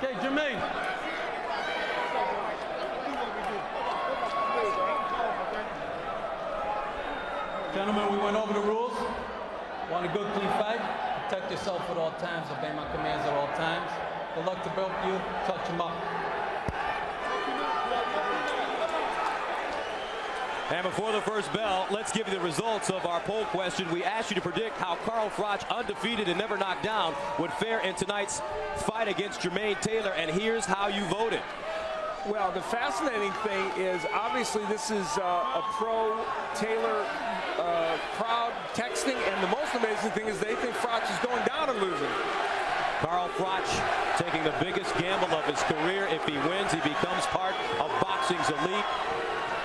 Okay, Jermain. Gentlemen, we went over the rules. Want a good, clean fight? Protect yourself at all times. Obey my commands at all times. Good luck to both of you. Touch them up. And before the first bell, let's give you the results of our poll question. We asked you to predict how Carl Froch, undefeated and never knocked down, would fare in tonight's fight against Jermain Taylor. And here's how you voted. Well, the fascinating thing is, obviously, this is a pro-Taylor crowd texting, and the most amazing thing is they think Froch is going down and losing. Carl Froch taking the biggest gamble of his career. If he wins, he becomes part of boxing's elite.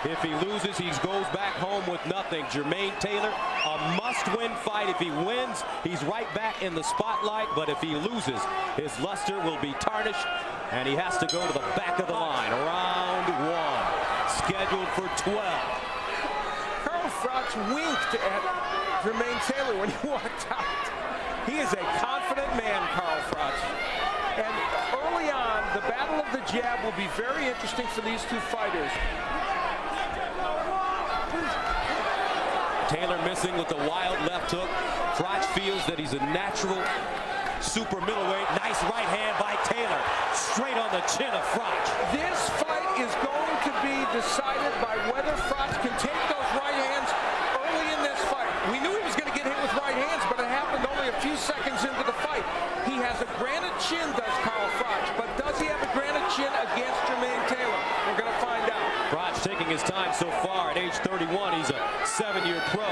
If he loses, he goes back home with nothing. Jermain Taylor, a must-win fight. If he wins, he's right back in the spotlight. But if he loses, his luster will be tarnished, and he has to go to the back of the line. Round one, scheduled for 12. Carl Froch winked at Jermain Taylor when he walked out. He is a confident man, Carl Froch. And early on, the battle of the jab will be very interesting for these two fighters. Taylor missing with the wild left hook. Froch feels that he's a natural super middleweight. Nice right hand by Taylor. Straight on the chin of Froch. This fight is going to be decided by whether Froch can take those right hands early in this fight. We knew he was going to get hit with right hands, but it happened only a few seconds into the fight. He has a granite chin, does Carl Froch, but does he have a granite chin against Jermain Taylor? We're going to find out. Froch taking his time so far at age 31. He's a 7-year pro,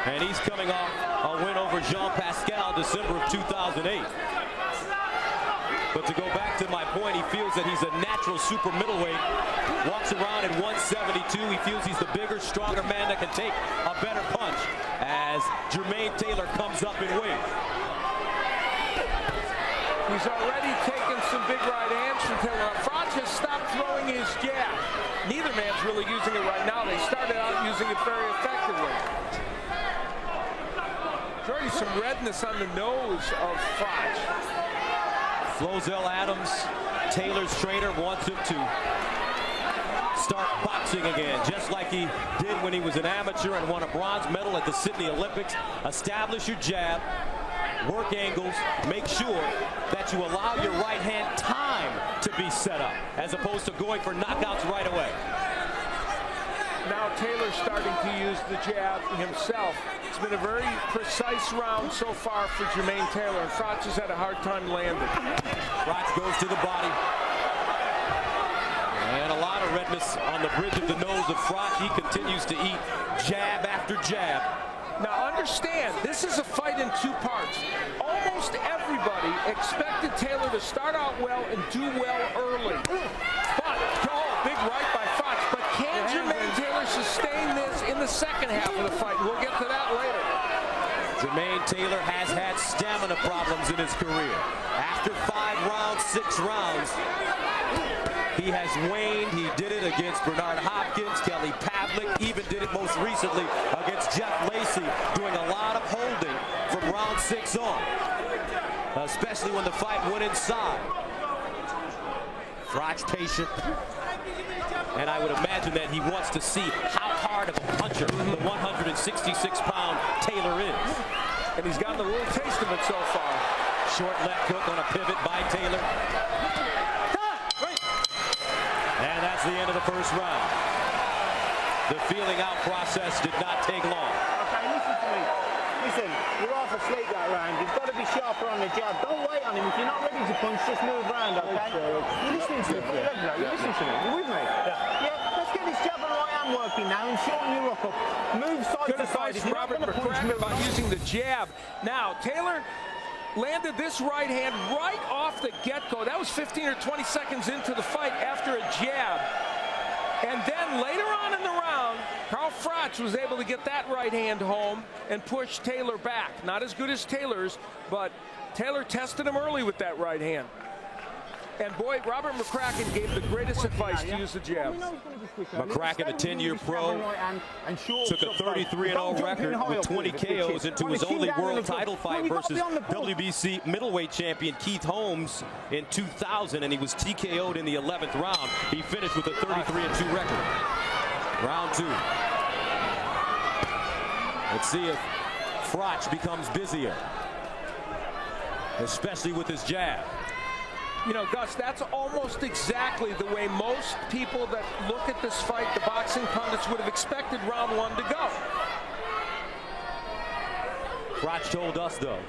and he's coming off a win over Jean Pascal December of 2008. But to go back to my point, he feels that he's a natural super middleweight. Walks around at 172. He feels he's the bigger, stronger man that can take a better punch as Jermain Taylor comes up in weight. He's already taken some big right hands from Taylor. Froch has stopped throwing his jab. Neither man's really using it right now. They started out using it very effectively. There's already some redness on the nose of Froch. Flozell Adams, Taylor's trainer, wants him to start boxing again, just like he did when he was an amateur and won a bronze medal at the Sydney Olympics. Establish your jab, work angles, make sure that you allow your right hand time to be set up, as opposed to going for knockouts right away. Now Taylor's starting to use the jab himself. It's been a very precise round so far for Jermain Taylor, and Froch has had a hard time landing. Froch goes to the body. And a lot of redness on the bridge of the nose of Froch. He continues to eat jab after jab. Now understand, this is a fight in two parts. Almost everybody expected Taylor to start out well and do well early. But, big right by Froch. But can Jermain Taylor sustain this in the second half of the fight? We'll get to that later. Jermain Taylor has had stamina problems in his career. After 5 rounds, 6 rounds, he has waned. He did it against Bernard Hopkins, Kelly Pavlik, even did it most recently against Jeff Lacey, doing a lot of holding from round 6 on, especially when the fight went inside. Froch patient, and I would imagine that he wants to see how hard of a puncher the 166-pound Taylor is. And he's gotten a little taste of it so far. Short left hook on a pivot by Taylor. And that's the end of the first round. The feeling out process did not take long. Okay, listen to me. Listen, you're half asleep that round. You've got to be sharper on the jab. Don't wait on him. If you're not ready to punch, just move round, okay? You're listening to me. You're listening to me. You're with me? Yeah. Let's get this jab and right hand working now and shorten your rock up. Move side Good to side. advice, Robert McCracken, about using the jab. Now, Taylor landed this right hand right off the get-go. That was 15 or 20 seconds into the fight after a jab. And then later on in the round, Carl Froch was able to get that right hand home and push Taylor back. Not as good as Taylor's, but Taylor tested him early with that right hand. And boy, Robert McCracken gave the greatest advice to use the jab. McCracken, a 10-year pro, took a 33-0 record with 20 KOs into his only world title fight versus WBC middleweight champion Keith Holmes in 2000, and he was TKO'd in the 11th round. He finished with a 33-2 record. Round 2. Let's see if Froch becomes busier, especially with his jab. You know, Gus, that's almost exactly the way most people that look at this fight, the boxing pundits, would have expected round 1 to go. Froch told us, though,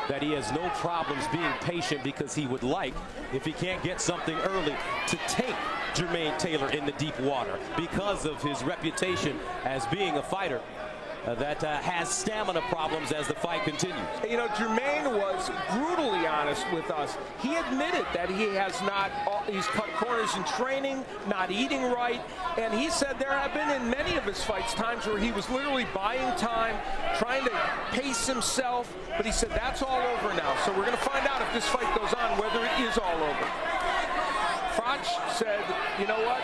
that he has no problems being patient because he would like, if he can't get something early, to take Jermain Taylor in the deep water because of his reputation as being a fighter that has stamina problems as the fight continues. You know, Jermain was brutally honest with us. He admitted that he has he's cut corners in training, not eating right, and he said there have been in many of his fights times where he was literally buying time, trying to pace himself, but he said that's all over now. So we're going to find out if this fight goes on, whether it is all over. Froch said, you know what,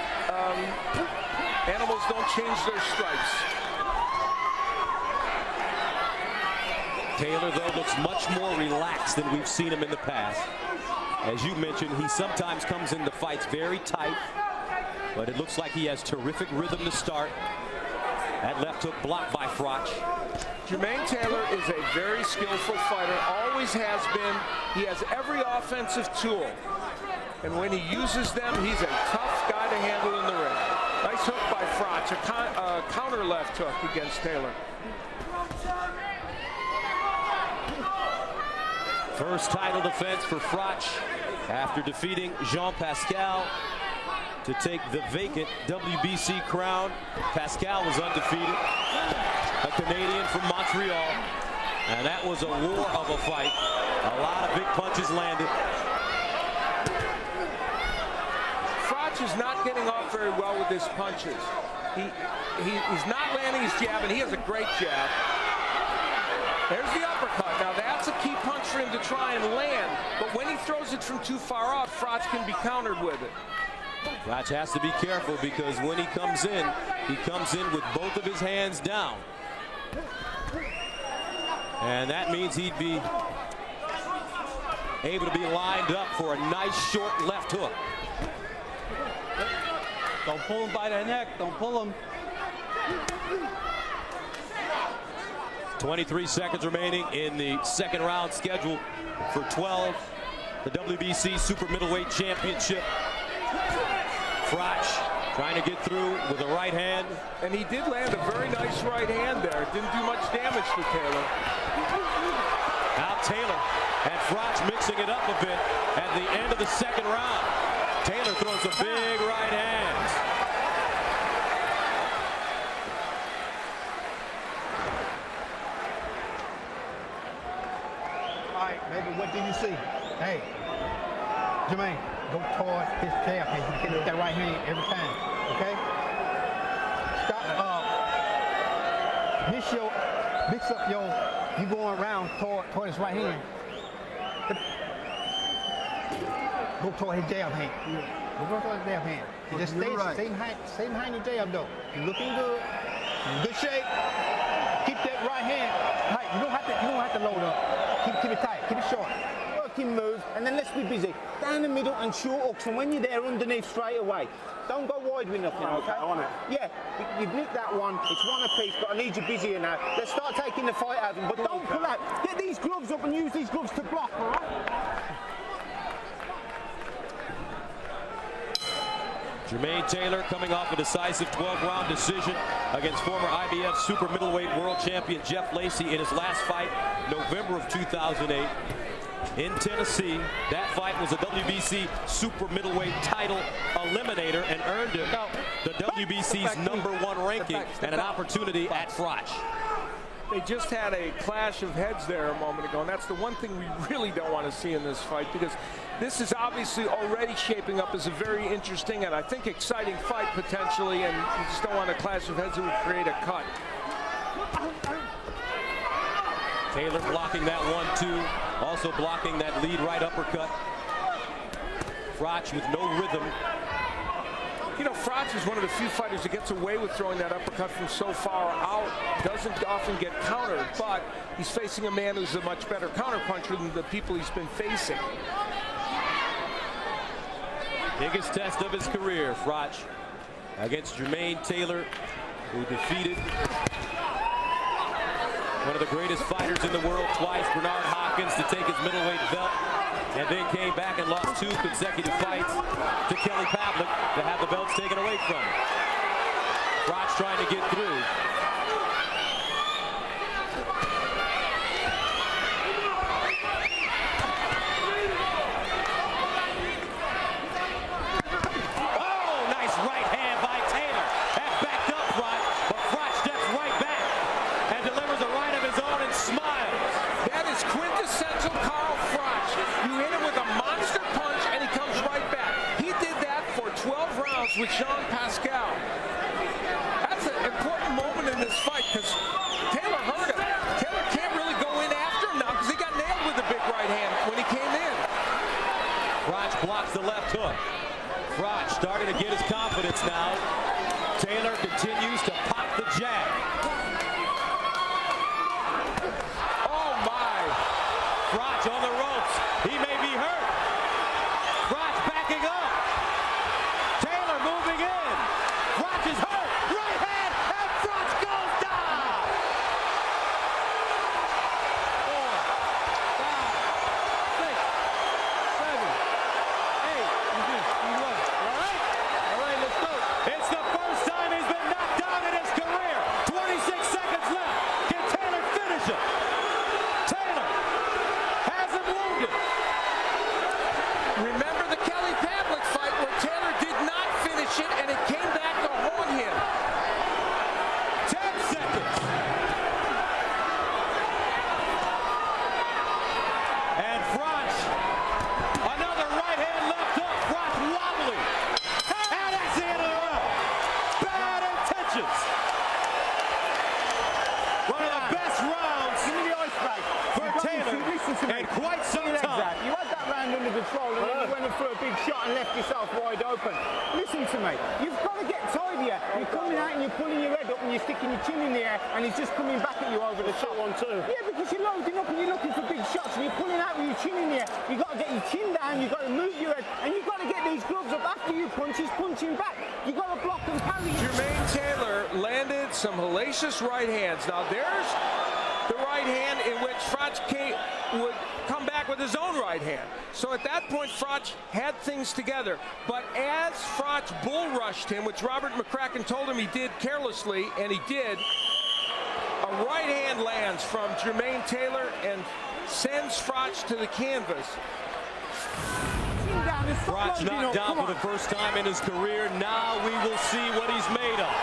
animals don't change their stripes. Taylor, though, looks much more relaxed than we've seen him in the past. As you mentioned, he sometimes comes into fights very tight, but it looks like he has terrific rhythm to start. That left hook blocked by Froch. Jermain Taylor is a very skillful fighter, always has been. He has every offensive tool, and when he uses them, he's a tough guy to handle in the ring. Nice hook by Froch, a counter left hook against Taylor. First title defense for Froch after defeating Jean Pascal to take the vacant WBC crown. Pascal was undefeated, a Canadian from Montreal, and that was a war of a fight. A lot of big punches landed. Froch is not getting off very well with his punches. He's not landing his jab, and he has a great jab. There's the uppercut. Now that's a key punch for him to try and land, but when he throws it from too far off, Froch can be countered with it. Froch has to be careful because when he comes in with both of his hands down. And that means he'd be able to be lined up for a nice short left hook. Don't pull him by the neck. Don't pull him. 23 seconds remaining in the second round scheduled for 12. The WBC Super Middleweight Championship. Froch trying to get through with a right hand. And he did land a very nice right hand there. It didn't do much damage to Taylor. Now Taylor and Froch mixing it up a bit at the end of the second round. Taylor throws a big right hand. Baby, what do you see? Hey, Jermain, go toward his jab hand. You hit with that right hand every time, okay? Stop, mix up you going around toward his right hand. Go toward his jab hand. Go toward his jab hand. Just stay right. Stay behind your jab though. You're looking good. In good shape. Keep that right hand tight. You don't have to load up. Keep it tight. Keep it short. Working move, and then let's be busy. Down the middle and short hooks, and when you're there, underneath straight away. Don't go wide with nothing, okay? On it. Yeah, you've nicked that one. It's one apiece, but I need you busier now. Let's start taking the fight out of them, but don't pull out. Get these gloves up and use these gloves to block, all right? Jermain Taylor coming off a decisive 12-round decision against former IBF Super Middleweight World Champion Jeff Lacey in his last fight, November of 2008 in Tennessee. That fight was a WBC Super Middleweight title eliminator and earned him the WBC's #1 ranking and an opportunity at Froch. They just had a clash of heads there a moment ago, and that's the one thing we really don't want to see in this fight, because this is obviously already shaping up as a very interesting and I think exciting fight potentially, and you just don't want a clash of heads that would create a cut. Taylor blocking that 1-2, also blocking that lead right uppercut. Froch with no rhythm. You know, Froch is one of the few fighters that gets away with throwing that uppercut from so far out. Doesn't often get countered, but he's facing a man who's a much better counterpuncher than the people he's been facing. Biggest test of his career, Froch, against Jermain Taylor, who defeated one of the greatest fighters in the world twice, Bernard Hopkins, to take his middleweight belt, and then came back and lost 2 consecutive fights to Kelly Pavlik to have the belts taken away from him. Froch trying to get through. With Jean Pascal. That's an important moment in this fight because Taylor hurt him. Taylor can't really go in after him now because he got nailed with a big right hand when he came in. Froch blocks the left hook. Froch starting to get his confidence now. Taylor continues to pop the jab. Oh my! Froch on the ropes. He may be hurt. Froch backing up. Moving in. Froch is hurt. Right hand, and Froch goes down. 4, 5, 6, 7, 8. All right, let's go. It's the first time he's been knocked down in his career. 26 seconds left. Can Taylor finish him? Taylor has him wounded. Remember the Kelly Pavlik fight where Taylor did not finish it and it came back to haunt him. 10 seconds. And Froch, another right hand left hook. Froch wobbly. And that's the end of the round. Bad intentions. One of the best rounds Give me the ice bag. for Taylor Listen to me. in quite some time. You had that round under control and then you went and threw a big shot and left yourself wide open. Listen to me. You've got to get tidier. You're coming out and you're pulling your head up and you're sticking your chin in the air and he's just coming back at you over the top. 1-2. Yeah, because you're loading up and you're looking for big shots and you're pulling out with your chin in the air. You've got to get your chin down, you've got to move your head and you've got to get these gloves up after you punch. He's punching back. You've got to block and parry. Jermain Taylor landed some hellacious right hands. Now there's the right hand in which Froch would come back with his own right hand. So at that point, Froch had things together. But as Froch bull rushed him, which Robert McCracken told him he did carelessly, and he did, a right hand lands from Jermain Taylor and sends Froch to the canvas. Froch knocked down for the first time in his career. Now we will see what he's made of.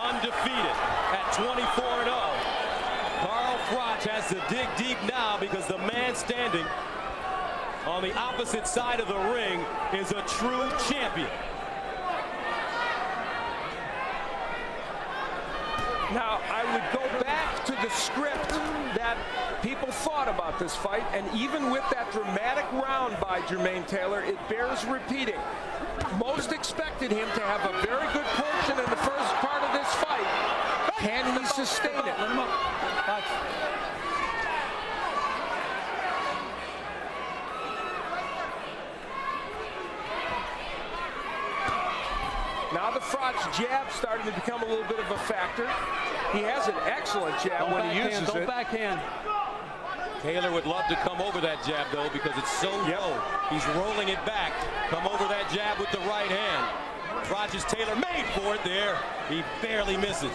Undefeated at 24-0. Carl Froch has to dig deep now because the man standing on the opposite side of the ring is a true champion. Now, I would go back to the script that people thought about this fight, and even with that dramatic round by Jermain Taylor, it bears repeating. Most expected him to have a very good portion in the first part of this fight. Can he sustain it? Let him up. Now the Froch jab starting to become a little bit of a factor. He has an excellent jab when he uses it. Don't backhand. Taylor would love to come over that jab, though, because it's so low. He's rolling it back. Come over that jab with the right hand. Froch's Taylor made for it there. He barely misses.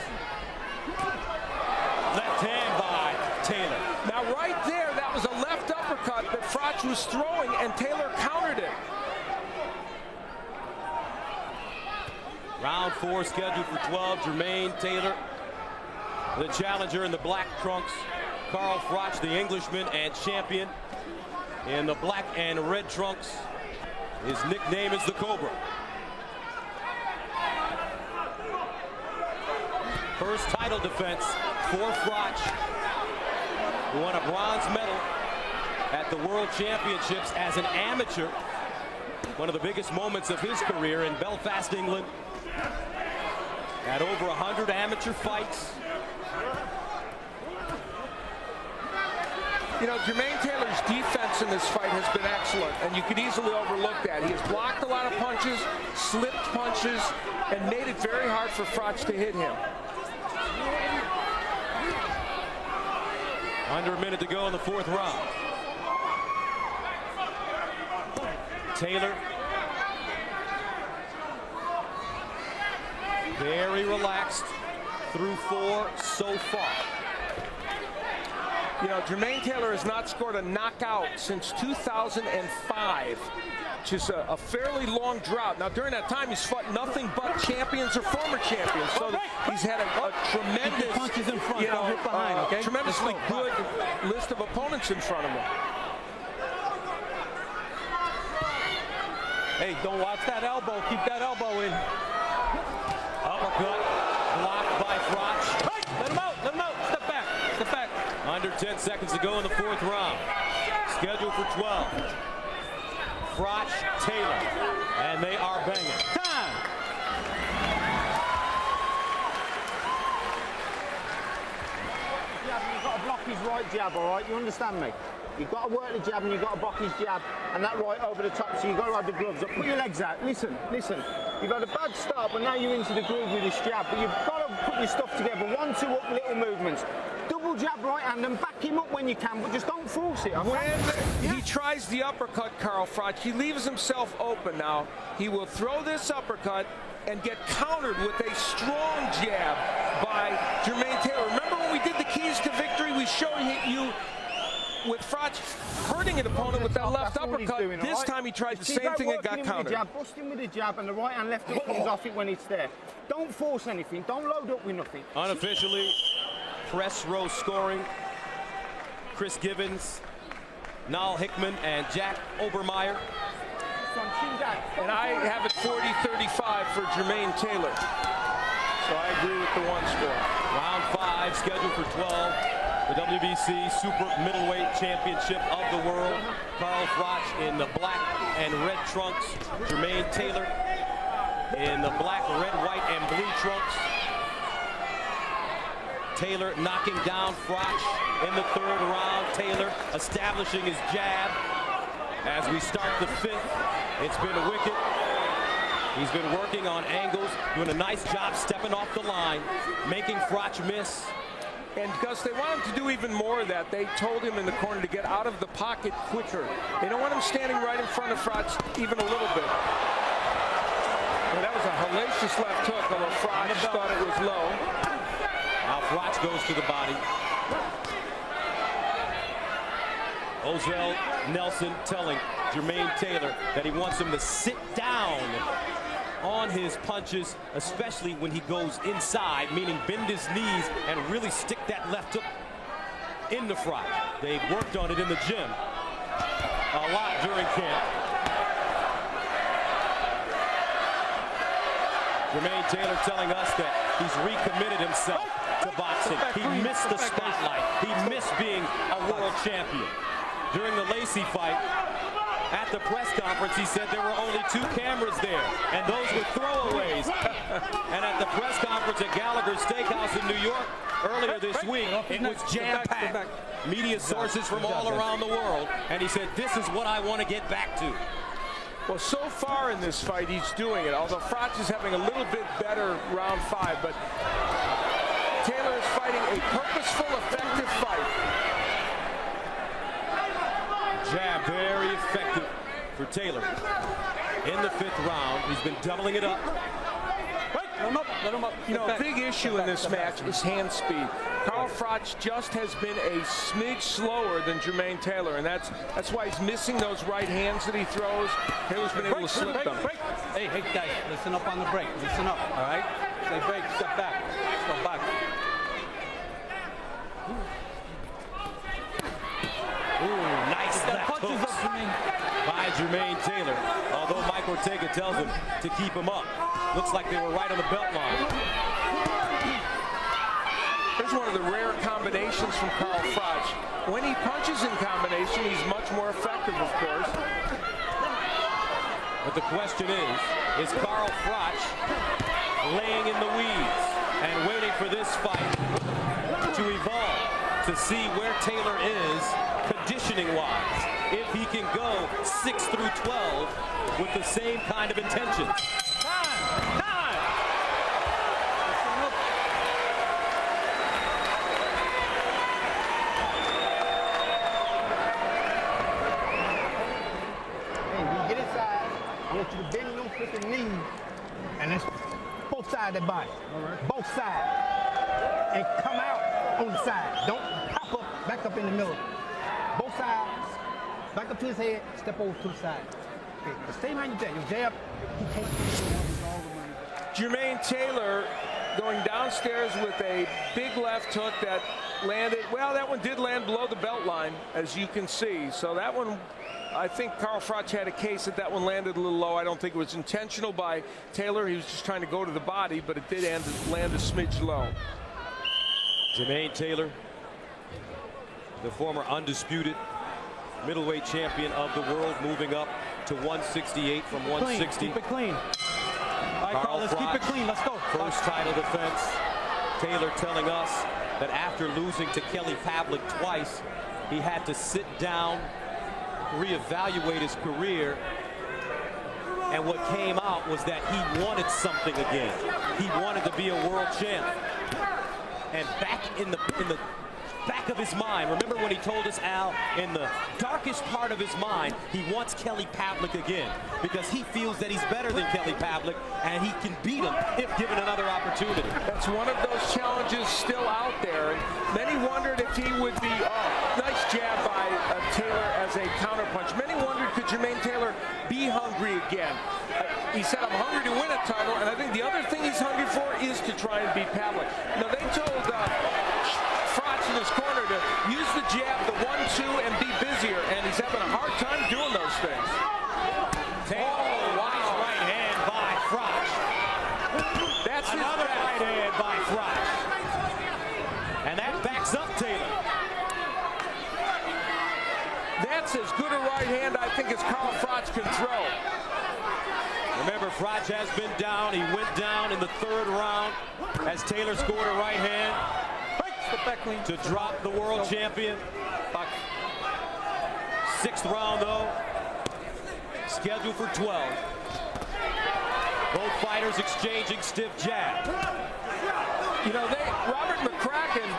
Left hand by Taylor. Now right there, that was a left uppercut that Froch was throwing, and Taylor countered it. Round 4 scheduled for 12. Jermain Taylor, the challenger in the black trunks. Carl Froch, the Englishman and champion, in the black and red trunks. His nickname is the Cobra. First title defense for Froch, who won a bronze medal at the World Championships as an amateur one of the biggest moments of his career in Belfast, England. Had over 100 amateur fights. You know, Jermain Taylor's defense in this fight has been excellent, and you could easily overlook that. He has blocked a lot of punches, slipped punches, and made it very hard for Froch to hit him. Under a minute to go in the 4th round. Taylor. Very relaxed through 4 so far. You know, Jermain Taylor has not scored a knockout since 2005, which is a fairly long drought. Now, during that time, he's fought nothing but champions or former champions. So he's had a tremendous, punches in front, you know, hit behind, okay? tremendously good list of opponents in front of him. Hey, don't watch that elbow. Keep that elbow in. Uppercut blocked by Froch. Hey, let him out. Let him out. Step back. Step back. Under 10 seconds to go in the 4th round. Scheduled for 12. Froch, Taylor, and they are banging. Time. You've got to block his right jab, all right? You understand me? You've got to work the jab and you've got to block his jab and that right over the top, so you've got to have the gloves up. Put your legs out. Listen. You've had a bad start, but now you're into the groove with this jab. But you've got to put your stuff together. 1-2 up little movements. Double jab right hand and back him up when you can, but just don't force it. Okay? When he tries the uppercut, Carl Froch, he leaves himself open now. He will throw this uppercut and get countered with a strong jab by Jermain Taylor. Remember when we did the keys to victory? We showed you with Froch hurting an opponent with that left uppercut. This time he tried the same thing and got countered. Bust him with a jab and the right hand left hook comes off it when it's there. Don't force anything. Don't load up with nothing. Unofficially, press row scoring. Chris Givens, Niall Hickman, and Jack Obermeyer. And I have it 40-35 for Jermain Taylor. So I agree with the 1 score. Round 5, scheduled for 12. The WBC Super Middleweight Championship of the world. Carl Froch in the black and red trunks. Jermain Taylor in the black, red, white, and blue trunks. Taylor knocking down Froch in the 3rd round. Taylor establishing his jab as we start the 5th. It's been wicked. He's been working on angles, doing a nice job stepping off the line, making Froch miss. And Gus, they want him to do even more of that. They told him in the corner to get out of the pocket quicker. They don't want him standing right in front of Froch even a little bit. And that was a hellacious left hook, although Froch thought it was low. Now Froch goes to the body. Ozell Nelson telling Jermain Taylor that he wants him to sit down on his punches, especially when he goes inside, meaning bend his knees and really stick that left hook into Froch. They've worked on it in the gym a lot during camp. Jermain Taylor telling us that he's recommitted himself to boxing. He missed the spotlight. He missed being a world champion. During the Lacey fight, at the press conference, he said there were only 2 cameras there, and those were throwaways. And at the press conference at Gallagher's Steakhouse in New York earlier this week, it was jam-packed. Media sources from all around the world, and he said, this is what I want to get back to. Well, so far in this fight, he's doing it, although Froch is having a little bit better round 5, but Taylor is fighting a purposeful, effective fight. Jab, very effective for Taylor. In the 5th round, he's been doubling it up. Let him up, let him up. You know, a big issue in this match is hand speed. Carl Froch just has been a smidge slower than Jermain Taylor, and that's why he's missing those right hands that he throws. Taylor's been able to slip them. Hey, guys, listen up on the break. Listen up, all right? Say break, step back. Step back. Ooh, nice left hooks by Jermain Taylor. Although Mike Ortega tells him to keep him up. Looks like they were right on the belt line. Here's one of the rare combinations from Carl Froch. When he punches in combination, he's much more effective, of course. But the question is Carl Froch laying in the weeds and waiting for this fight to evolve to see where Taylor is conditioning-wise, if he can go 6 through 12 with the same kind of intentions. Time! Hey, when you get inside, I want you to bend your freaking knees and let's both sides of the body. All right. Both sides. And come out on the side. Don't pop up, back up in the middle. Both sides, back up to his head, step over to the side. Okay, but stay behind your jab. Jermain Taylor going downstairs with a big left hook that landed, well, that one did land below the belt line, as you can see. So that one, I think Carl Froch had a case that one landed a little low. I don't think it was intentional by Taylor. He was just trying to go to the body, but it did land a smidge low. Jermain Taylor, the former undisputed middleweight champion of the world, moving up to 168 from 160. Keep it clean. All right, Carl, let's keep it clean. Let's go. First title defense. Taylor telling us that after losing to Kelly Pavlik twice, he had to sit down, reevaluate his career, and what came out was that he wanted something again. He wanted to be a world champ. And back in the back of his mind, remember when he told us, Al, in the darkest part of his mind, he wants Kelly Pavlik again because he feels that he's better than Kelly Pavlik and he can beat him if given another opportunity. That's one of those challenges still out there. And many wondered if he would be, nice jab by Taylor as a counterpunch. Many wondered, could Jermain Taylor be hungry again? He said, I'm hungry to win a title, and I think the other thing he's hungry for is to try and beat Pavlik. Now, they told Froch in his corner to use the jab, the 1-2, and be busier, and he's having a hard time doing those things. Nice right hand by Froch. That's another right hand by Froch. And that backs up Taylor. That's as good a right hand, I think, as Carl Froch can throw. Remember, Froch has been down. He went down in the 3rd round as Taylor scored a right hand to drop the world champion. 6th round, though, scheduled for 12. Both fighters exchanging stiff jabs. You know, Robert McCracken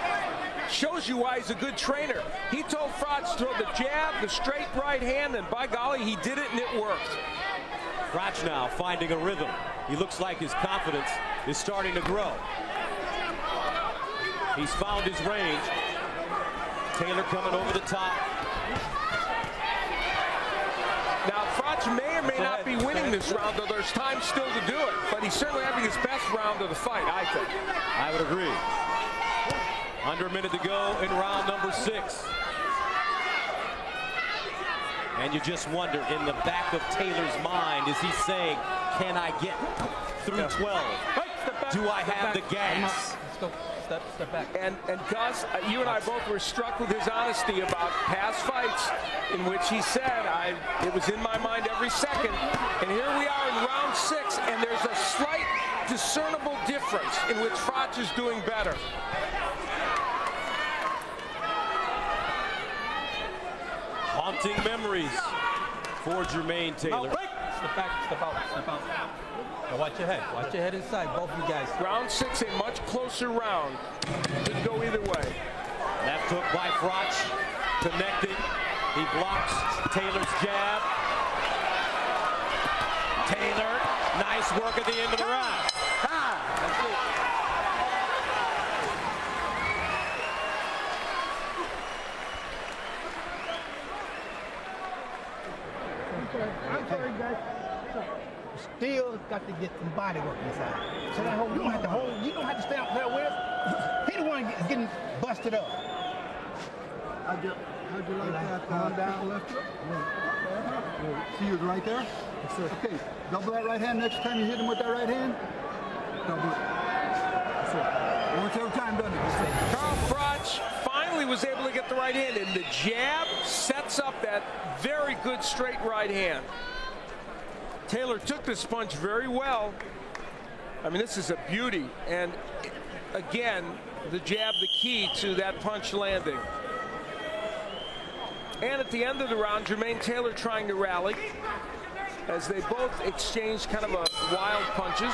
shows you why he's a good trainer. He told Froch to throw the jab, the straight right hand, and by golly, he did it and it worked. Froch now finding a rhythm. He looks like his confidence is starting to grow. He's found his range. Taylor coming over the top. Now, Froch may or may not be winning this round, though there's time still to do it. But he's certainly having his best round of the fight, I think. I would agree. Under a minute to go in round number 6. And you just wonder, in the back of Taylor's mind, is he saying, can I get through 12? Do I have the gas? Step back. And Gus, you and I both were struck with his honesty about past fights in which he said, it was in my mind every second. And here we are in round 6, and there's a slight discernible difference in which Froch is doing better. Haunting memories for Jermain Taylor. Step back, step out, step out. Now watch your head. Watch your head inside, both of you guys. Round 6, a much closer round. Could go either way. Left hook by Froch, connecting. He blocks Taylor's jab. Taylor, nice work at the end of the round. That's it. I'm sorry, guys. Still got to get some body work inside. So that you don't have to hold. You don't have to stay out there with. He the one getting busted up. How'd you like that? Calm down. Left hook? See you right there? Yes, sir. Okay, double that right hand. Next time you hit him with that right hand, double it. Yes, sir. Once every time, doesn't it? Yes, sir. Carl Froch finally was able to get the right hand, and the jab sets up that very good straight right hand. Taylor took this punch very well. I mean, this is a beauty. And again, the jab, the key to that punch landing. And at the end of the round, Jermain Taylor trying to rally as they both exchanged kind of a wild punches.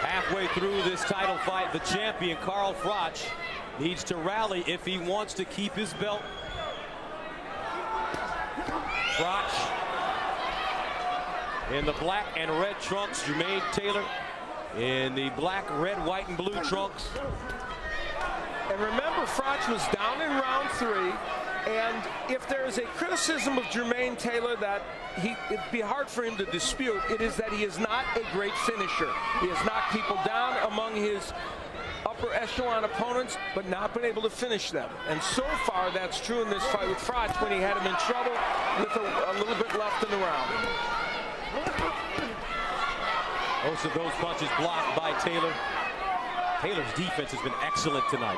Halfway through this title fight, the champion, Carl Froch, needs to rally if he wants to keep his belt. Froch in the black and red trunks. Jermain Taylor in the black, red, white, and blue trunks. And remember, Froch was down in round 3. And if there is a criticism of Jermain Taylor that it'd be hard for him to dispute, it is that he is not a great finisher. He has knocked people down among his upper echelon opponents, but not been able to finish them. And so far, that's true in this fight with Froch when he had him in trouble with a little bit left in the round. Most of those punches blocked by Taylor. Taylor's defense has been excellent tonight.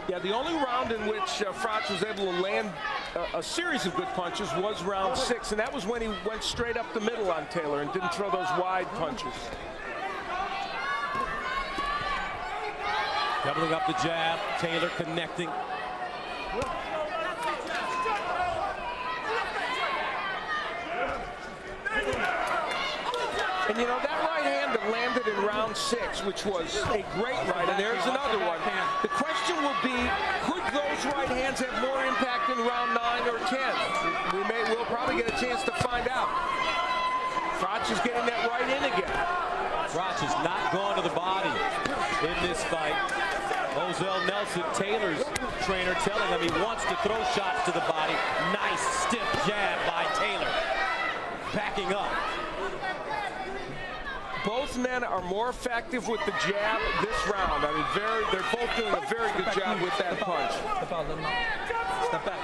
Yeah, the only round in which Froch was able to land a series of good punches was round 6, and that was when he went straight up the middle on Taylor and didn't throw those wide punches. Doubling up the jab, Taylor connecting. And you know, that right hand that landed in round 6, which was a great right, and there's another one. The question will be, could those right hands have more impact in round 9 or 10? We'll probably get a chance to find out. Froch is getting that right in again. Froch has not gone to the body in this fight. Ozell Nelson, Taylor's trainer, telling him he wants to throw shots to the body. Nice stiff jab by Taylor. Backing up. Both men are more effective with the jab this round. I mean, they're both doing a very good job with that punch. Step back.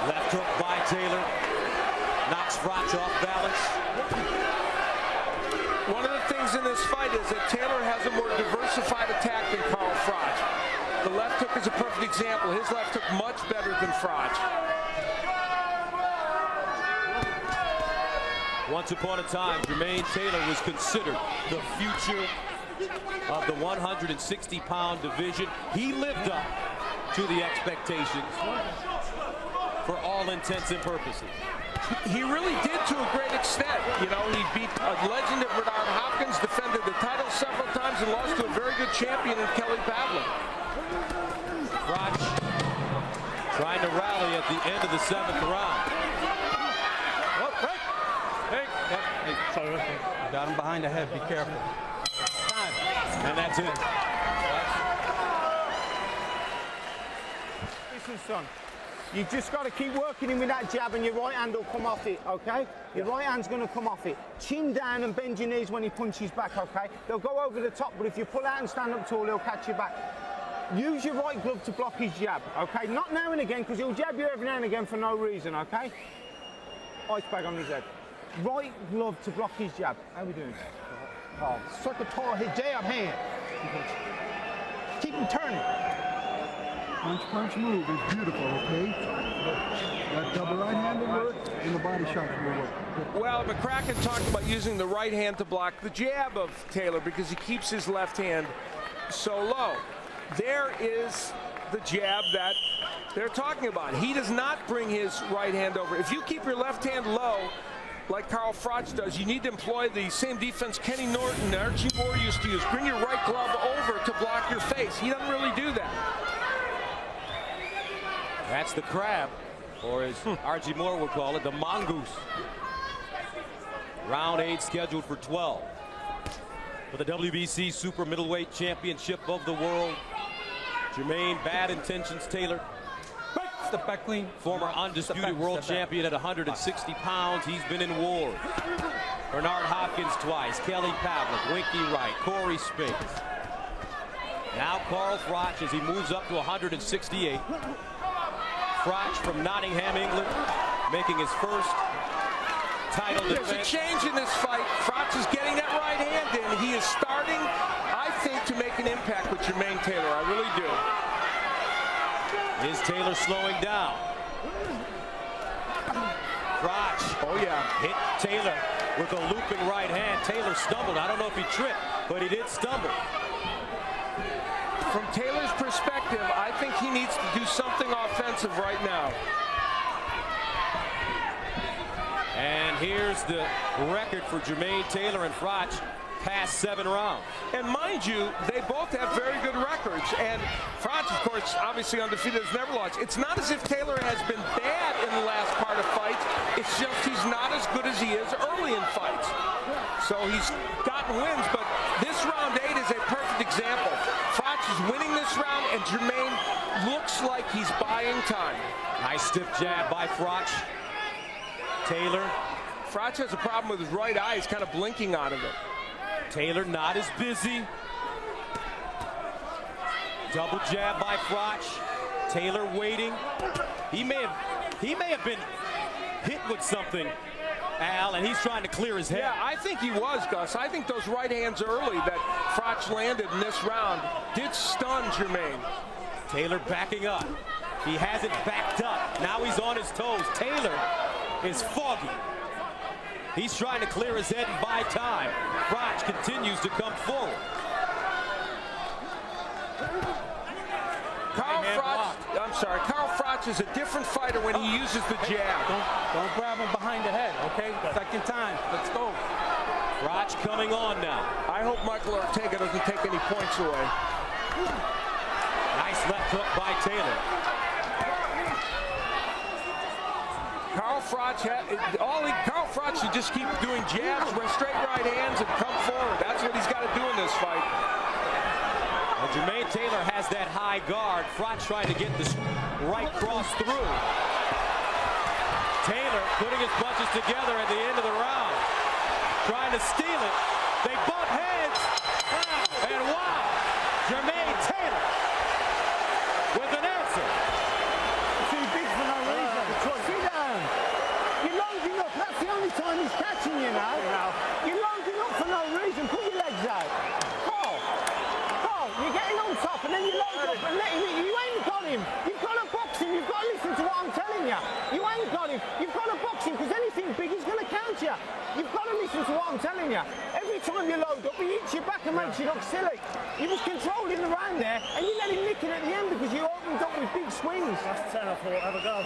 Left hook by Taylor. Knocks Froch off balance. One of the things in this fight is that Taylor has a more diversified attack than Carl Froch. The left hook is a perfect example. His left hook much better than Froch. Once upon a time, Jermain Taylor was considered the future of the 160-pound division. He lived up to the expectations for all intents and purposes. He really did to a great extent. You know, he beat a legend at Bernard Hopkins, defended the title several times, and lost to a very good champion in Kelly Pavlik. Froch trying to rally at the end of the 7th round. Got him behind the head. Be careful. And that's it. Listen, son. You just got to keep working him with that jab, and your right hand will come off it, okay? Your right hand's going to come off it. Chin down and bend your knees when he punches back, okay? They'll go over the top, but if you pull out and stand up tall, he'll catch you back. Use your right glove to block his jab, okay? Not now and again, because he'll jab you every now and again for no reason, okay? Ice bag on his head. Right glove to block his jab. How are we doing? Oh, suck a tall his jab hand. Keep him turning. Punch move is beautiful, okay? That double right hand will work, and the body shot will work. Well, McCracken talked about using the right hand to block the jab of Taylor because he keeps his left hand so low. There is the jab that they're talking about. He does not bring his right hand over. If you keep your left hand low, like Carl Froch does, you need to employ the same defense Kenny Norton and Archie Moore used to use. Bring your right glove over to block your face. He doesn't really do that. That's the crab, or as Archie Moore would call it, the mongoose. Round 8 scheduled for 12. For the WBC Super Middleweight Championship of the World, Jermain Bad Intentions Taylor, Step back clean. former undisputed world champion at 160 pounds. He's been in wars. Bernard Hopkins twice, Kelly Pavlik, Winky Wright, Corey Spinks. Now Carl Froch as he moves up to 168. Froch from Nottingham, England, making his first title defense. There's a change in this fight. Froch is getting that Jermain Taylor. I really do. Is Taylor slowing down? Froch. Oh, yeah. Hit Taylor with a looping right hand. Taylor stumbled. I don't know if he tripped, but he did stumble. From Taylor's perspective, I think he needs to do something offensive right now. And here's the record for Jermain Taylor and Froch, past 7 rounds. And mind you, they both have very good records. And Froch, of course, obviously undefeated, has never lost. It's not as if Taylor has been bad in the last part of fights. It's just he's not as good as he is early in fights. So he's gotten wins, but this round 8 is a perfect example. Froch is winning this round, and Jermain looks like he's buying time. Nice stiff jab by Froch. Taylor. Froch has a problem with his right eye. He's kind of blinking out of it. Taylor not as busy. Double jab by Froch. Taylor waiting. He may have been hit with something, Al, and he's trying to clear his head. Yeah, I think he was, Gus. I think those right hands early that Froch landed in this round did stun Jermain. Taylor backing up. He hasn't backed up. Now he's on his toes. Taylor is foggy. He's trying to clear his head and buy time. Froch continues to come forward. Carl Froch is a different fighter when he uses the jab. Don't grab him behind the head, okay? Second time. Let's go. Froch coming on now. I hope Michael Ortega doesn't take any points away. Nice left hook by Taylor. Carl Froch should just keep doing jabs, straight right hands, and come forward. That's what he's got to do in this fight. Well, Jermain Taylor has that high guard. Froch trying to get this right cross through. Taylor putting his punches together at the end of the round. Trying to steal it. They butt heads. And wow, Jermain Taylor with an answer. Too big for no reason. Sit down. You're loading up. That's the only time he's catching you now. You're loading up for no reason. Put your legs out. Carl, you're getting on top and then you load up and letting it. You ain't got him. You've got to box him. You've got to listen to what I'm telling you. You ain't got him. You've got to box him because anything big is going to count you. You've got to listen to what I'm telling you. Every time you load up, he hits you back and makes you look silly. You was controlling the round there and you let him nick it at the end because you opened up with big swings. That's 10 off. Have a go.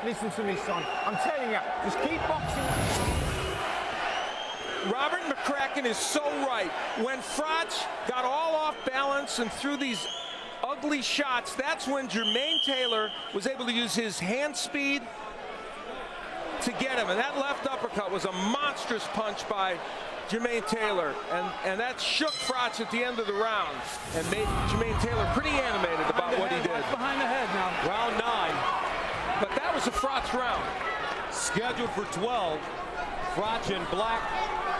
Listen to me, son. I'm telling you, just keep boxing. Robert McCracken is so right. When Froch got all off balance and threw these ugly shots, that's when Jermain Taylor was able to use his hand speed to get him. And that left uppercut was a monstrous punch by Jermain Taylor. And that shook Froch at the end of the round and made Jermain Taylor pretty animated about what he did. Behind the head now. Round 9. But that was a Froch round. Scheduled for 12. Froch in black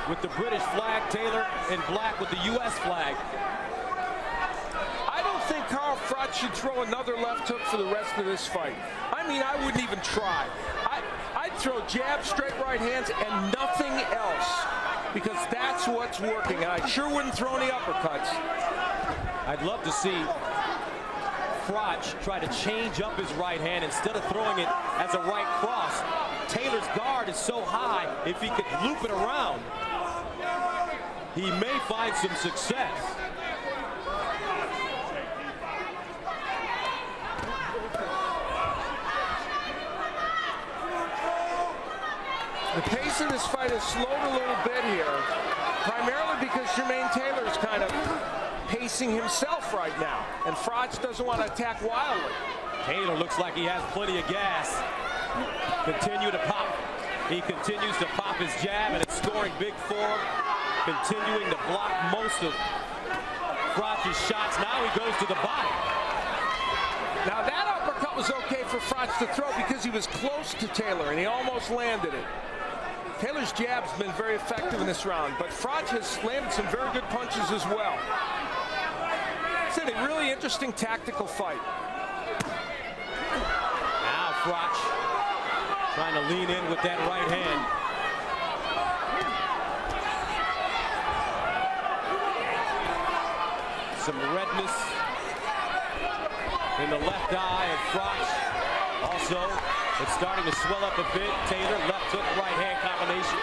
with the British flag. Taylor in black with the U.S. flag. I don't think Carl Froch should throw another left hook for the rest of this fight. I mean, I wouldn't even try. I'd throw jabs, straight right hands, and nothing else, because that's what's working. And I sure wouldn't throw any uppercuts. I'd love to see Froch try to change up his right hand instead of throwing it as a right cross. Taylor's guard is so high, if he could loop it around, he may find some success. The pace of this fight has slowed a little bit here, primarily because Jermain Taylor is kind of pacing himself right now, and Froch doesn't want to attack wildly. Taylor looks like he has plenty of gas. Continue to pop. He continues to pop his jab, and it's scoring big for him. Continuing to block most of Froch's shots. Now he goes to the body. Now that uppercut was okay for Froch to throw because he was close to Taylor, and he almost landed it. Taylor's jab's been very effective in this round, but Froch has landed some very good punches as well. It's a really interesting tactical fight. Now Froch trying to lean in with that right hand. some redness in the left eye of Froch. Also, it's starting to swell up a bit. Taylor, left hook, right hand combination.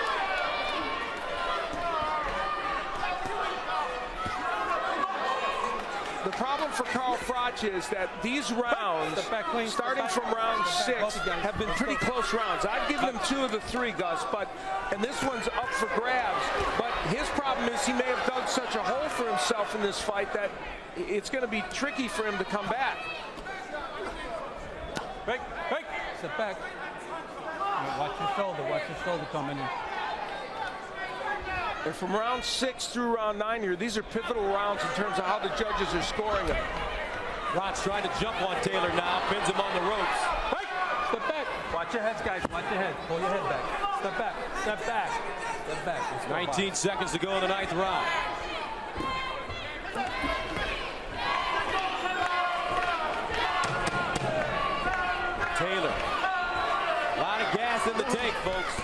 The problem for Carl Froch is that these rounds, starting from round 6, have been pretty close rounds. I've given him 2 of the 3, Gus, and this one's up for grabs. But his problem is he may have dug such a hole for himself in this fight that it's going to be tricky for him to come back. Break. Step back. Watch your shoulder coming in. And from round 6 through round 9 here, these are pivotal rounds in terms of how the judges are scoring them. Froch trying to jump on Taylor now, pins him on the ropes. Break. Step back. Watch your heads, guys. Watch your head. Pull your head back. Step back. Step back. Step back. Let's go 19 seconds to go in the 9th round. Taylor. A lot of gas in the tank, folks.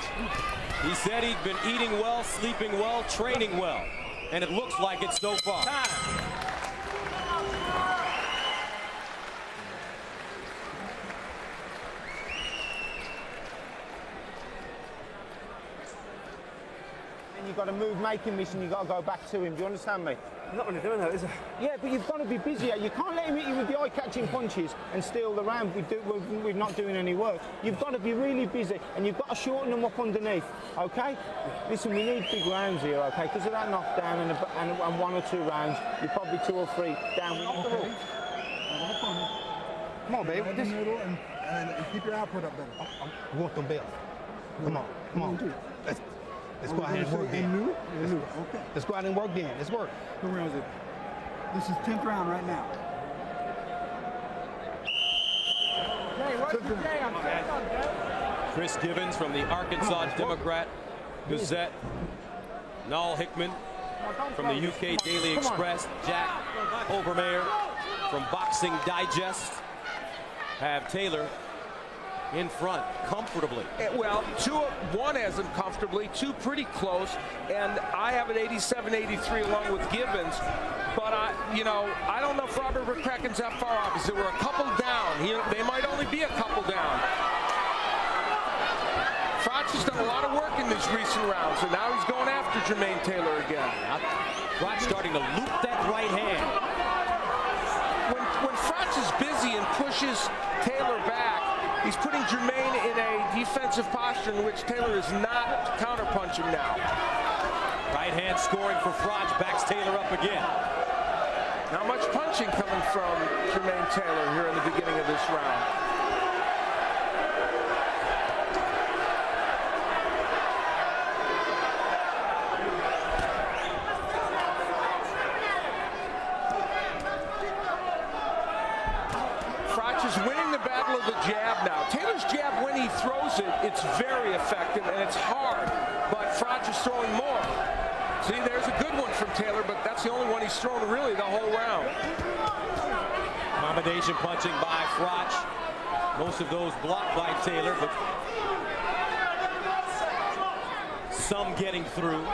He said he'd been eating well, sleeping well, training well. And it looks like it so far. And you've got to move, make him miss, and you've got to go back to him. Do you understand me? I'm not really doing that, is it? Yeah, but you've got to be busier. You can't let him hit you with the eye-catching punches and steal the round. We're not doing any work. You've got to be really busy, and you've got to shorten them up underneath, okay? Listen, we need big rounds here, okay? Because of that knockdown and 1 or 2 rounds, you're probably 2 or 3 down. Okay. Come on, baby. Right in the middle and keep your output up better. I want them bells. Come on. Let's go ahead and work then. Okay. Let's go out and work then. Let's work. Who rounds it? This is 10th round right now. Chris Givens from the Arkansas Democrat Gazette. Noel Hickman from the UK Daily Express. Jack Overmeyer from Boxing Digest have Taylor in front comfortably. Well, 1 has him comfortably, 2 pretty close, and I have it 87-83 along with Gibbons. But I don't know if Robert McCracken's that far off. Because there were a couple down. They might only be a couple down. Froch has done a lot of work in these recent rounds, and now he's going after Jermain Taylor again. Froch starting to loop that right hand. When Froch is busy and pushes Taylor back, he's putting Jermain in a defensive posture in which Taylor is not counterpunching now. Right hand scoring for Froch, backs Taylor up again. Not much punching coming from Jermain Taylor here in the beginning of this round. Froch is winning the battle of the jab now. Taylor's jab, when he throws it, it's very effective and it's hard, but Froch is throwing more. See, there's a good one from Taylor, but that's the only one he's thrown really the whole round. Combination punching by Froch. Most of those blocked by Taylor, but some getting through.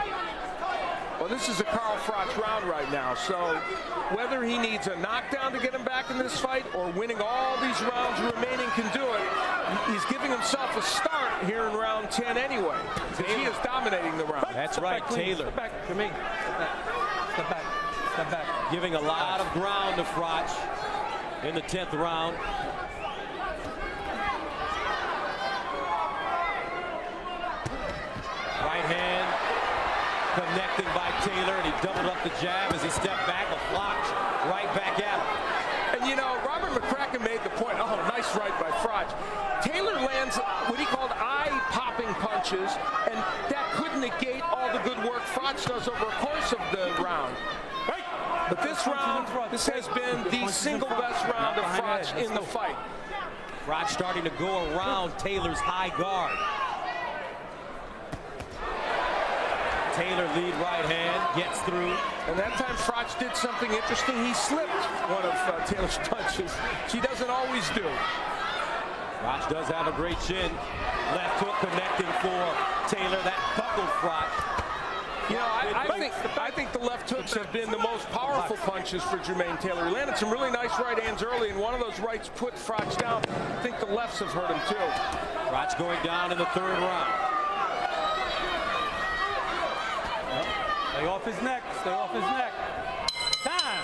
Well, this is a Carl Froch round right now, so whether he needs a knockdown to get him back in this fight or winning all these rounds remaining can do it, he's giving himself a start here in round 10 anyway. He is dominating the round. That's right, Taylor. Step back, Jermain. Step back. Step back. Giving a lot of ground to Froch in the 10th round. Right hand connecting by Taylor, and he doubled up the jab as he stepped back. A Froch right back at him. And Robert McCracken made the point, nice right by Froch. Taylor lands what he called eye-popping punches, and that could negate all the good work Froch does over the course of the round. But this round, this has been the single best round of Froch in the fight. Froch starting to go around Taylor's high guard. Taylor lead right hand, gets through. And that time Froch did something interesting. He slipped one of Taylor's punches, which he doesn't always do. Froch does have a great chin. Left hook connecting for Taylor. That buckled Froch. I think the left hooks have been the most powerful punches for Jermain Taylor. He landed some really nice right hands early, and one of those rights put Froch down. I think the lefts have hurt him too. Froch going down in the third round. Stay off his neck. Stay off his neck. Time.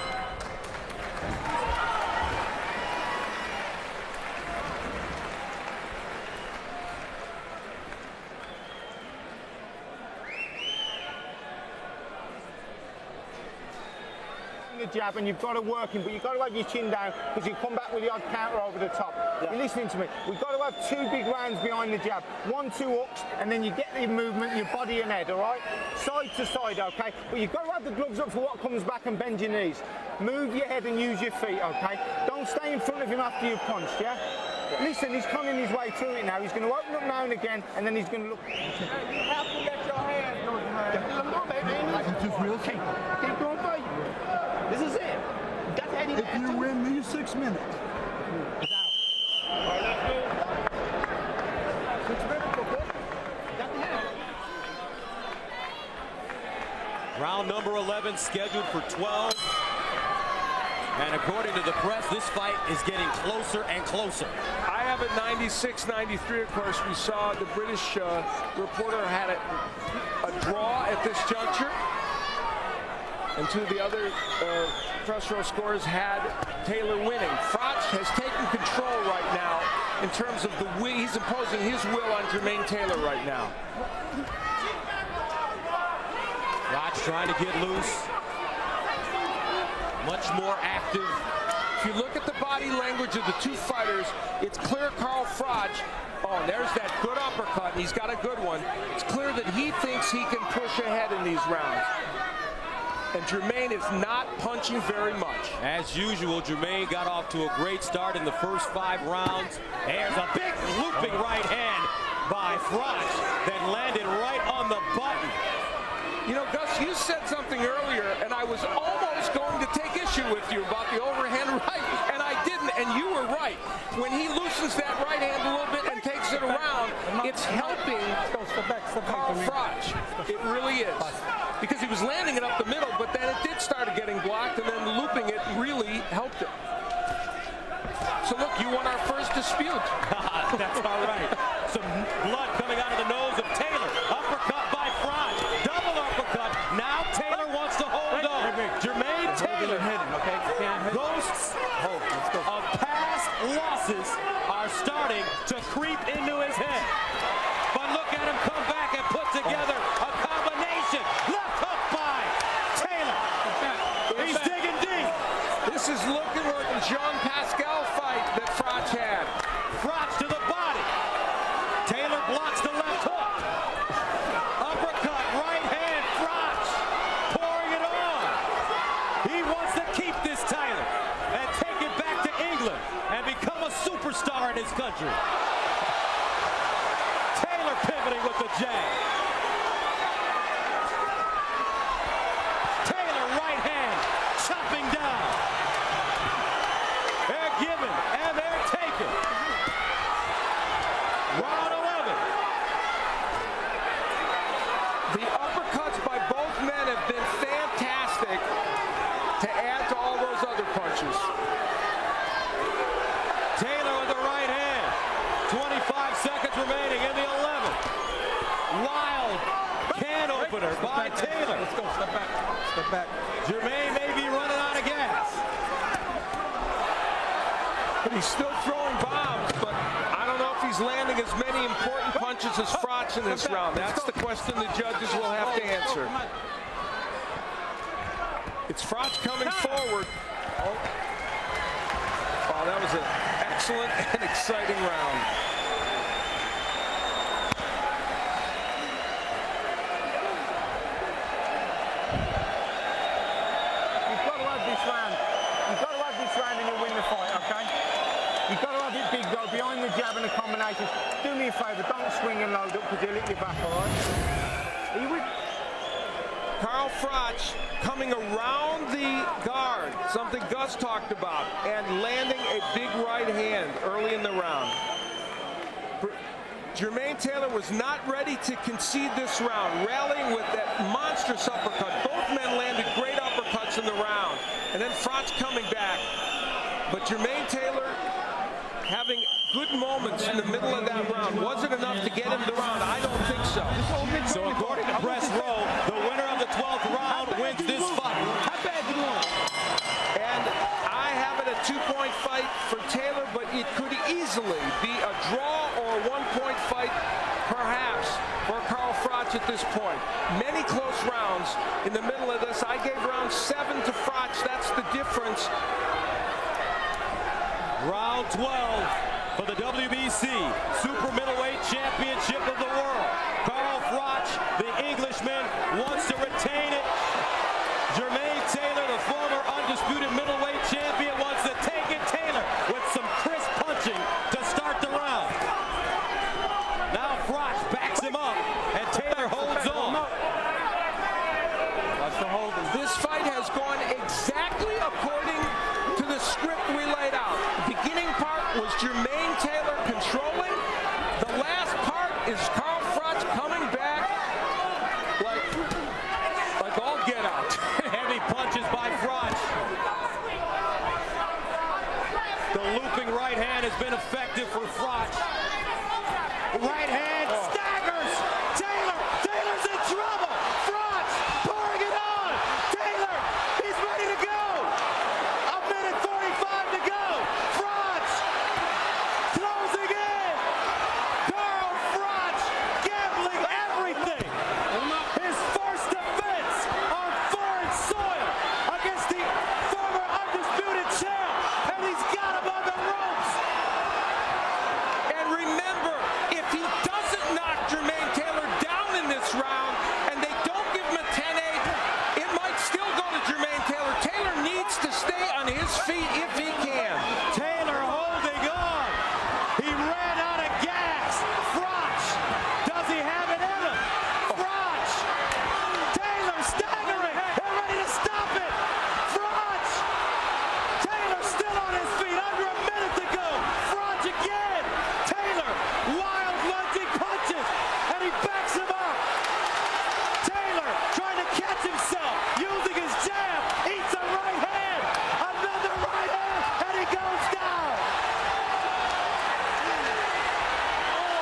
The jab, and you've got to work him, but you've got to have your chin down because you come back with the odd counter over the top. You're listening to me. We've got to have 2 big rounds behind the jab. 1, 2 hooks, and then you get the movement, your body and head, all right? Side to side, okay? But you've got to have the gloves up for what comes back and bend your knees. Move your head and use your feet, okay? Don't stay in front of him after you've punched, yeah? Listen, he's conning his way through it now. He's going to open up now and again, and then he's going to look. You have to let your hands go, It's just real keep going for you. This is it. That's how If you win these 6 minutes. It's out. All right, let's go. 6 minutes, okay? Got the hand. Round number 11 scheduled for 12. And according to the press, this fight is getting closer and closer. I have it 96-93, of course. We saw the British reporter had a draw at this juncture. And 2 of the other press row scores had Taylor winning. Froch has taken control right now in terms of the will. He's imposing his will on Jermain Taylor right now. Froch trying to get loose. Much more active. If you look at the body language of the 2 fighters, it's clear Carl Froch, oh, there's that good uppercut, and he's got a good one. It's clear that he thinks he can push ahead in these rounds. And Jermain is not punching very much. As usual, Jermain got off to a great start in the first 5 rounds. There's a big looping right hand by Froch that landed right on the button. You know, Gus, you said something earlier, and I was almost going to take issue with you about the overhand right, and I didn't, and you were right. When he loosens that right hand a little bit and takes it around, it's helping Carl Froch. It really is. Because he was landing it up the middle, but then it did start getting blocked, and then looping it really helped him. So look, you won our first dispute. That's all right. Some blood coming out of the nose of Taylor. Uppercut by Froch. Double uppercut. Now Taylor wants to hold on. Jermain Taylor. Ghosts of past losses are starting to creep into his head. But look at him come back and put together a combination. Left hook by Taylor. He's digging deep. This is looking like a Jean Pascal fight that Froch had. Froch to the body. Taylor blocks the left hook. Uppercut, right hand, Froch pouring it on. He wants to keep this title and take it back to England and become a superstar in his country. Taylor pivoting with the jab. Taylor right hand chopping down. They're giving and they're taking. Round 11. The uppercuts by both men have been fantastic to add to all those other punches. Taylor with the right hand. 25 seconds remaining in the 11th. Wild can opener by Taylor. Let's go. Step back. Step back. Jermain may be running out of gas. But he's still throwing bombs, but I don't know if he's landing as many important punches as Froch in this round. That's the question the judges will have to answer. It's Froch coming forward. Wow, that was an excellent and exciting round. You've got to have this round. You've got to have this round and you'll win the fight, okay? You've got to have it big, though, behind the jab and the combinations. Do me a favour, don't swing and load up because you'll hit your back, all right? Are you with? Carl Froch coming around the guard, something Gus talked about, and landing a big right hand early in the round. Jermain Taylor was not ready to concede this round, rallying with that monstrous uppercut. Both and then Froch coming back. But Jermain Taylor having good moments in the middle of that round. Was it enough to get him the round? I don't think so. So according to Press Row, the winner of the 12th round wins this fight. And I have it a 2-point fight for Taylor, but it could easily be a draw or a 1-point fight, perhaps, for Carl Froch at this point. Many close rounds in the middle of this. I gave round 7 to Froch. That's the difference. Round 12 for the WBC Super Middleweight Championship of the world. Carl Froch, the Englishman, wants to retain it. Jermain Taylor, the former undisputed middleweight champion, wants to take it. Taylor with some crisp punching to start the round. Now Froch backs him up, and Taylor holds on. This fight has gone exactly according to the script we laid out. The beginning part was Jermain Taylor controlling. The last part is Carl Froch coming back like all get out. Heavy punches by Froch. The looping right hand has been effective for Froch. Right hand staggers. Taylor's in trouble. Froch pouring it on. Taylor, he's ready to go. A minute 45 to go. Froch closing in. Carl Froch gambling everything. His first defense on foreign soil against the former undisputed champ, and he's got him on the ropes. And remember, if he doesn't knock Jermain Taylor down in this round and they don't give him a 10-8, it might still go to Jermain Taylor. Taylor needs to stay on his feet if he can. Taylor holding on. He ran out of gas. Froch, does he have it in him? Froch, Taylor staggering. They're ready to stop it. Froch, Taylor still on his feet. Under a minute to go. Froch again. Taylor, wild lunging punches, and he backs him up. Taylor trying to catch himself, using his jab, eats a right hand, another right hand, and he goes down.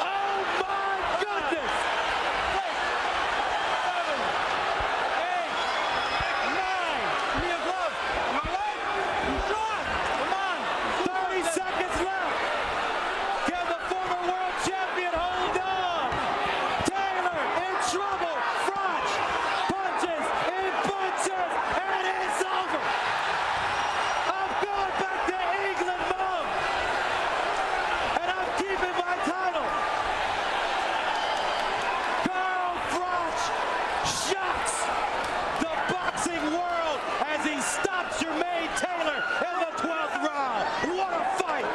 Oh my goodness! 30 seconds left. Can the former world champion hold on? Taylor in trouble. Froch punches in punches, and it's over. I'm going back to England, Mom, and I'm keeping my title. Carl Froch shocks the boxing world as he stops Jermain Taylor in the 12th round. What a fight!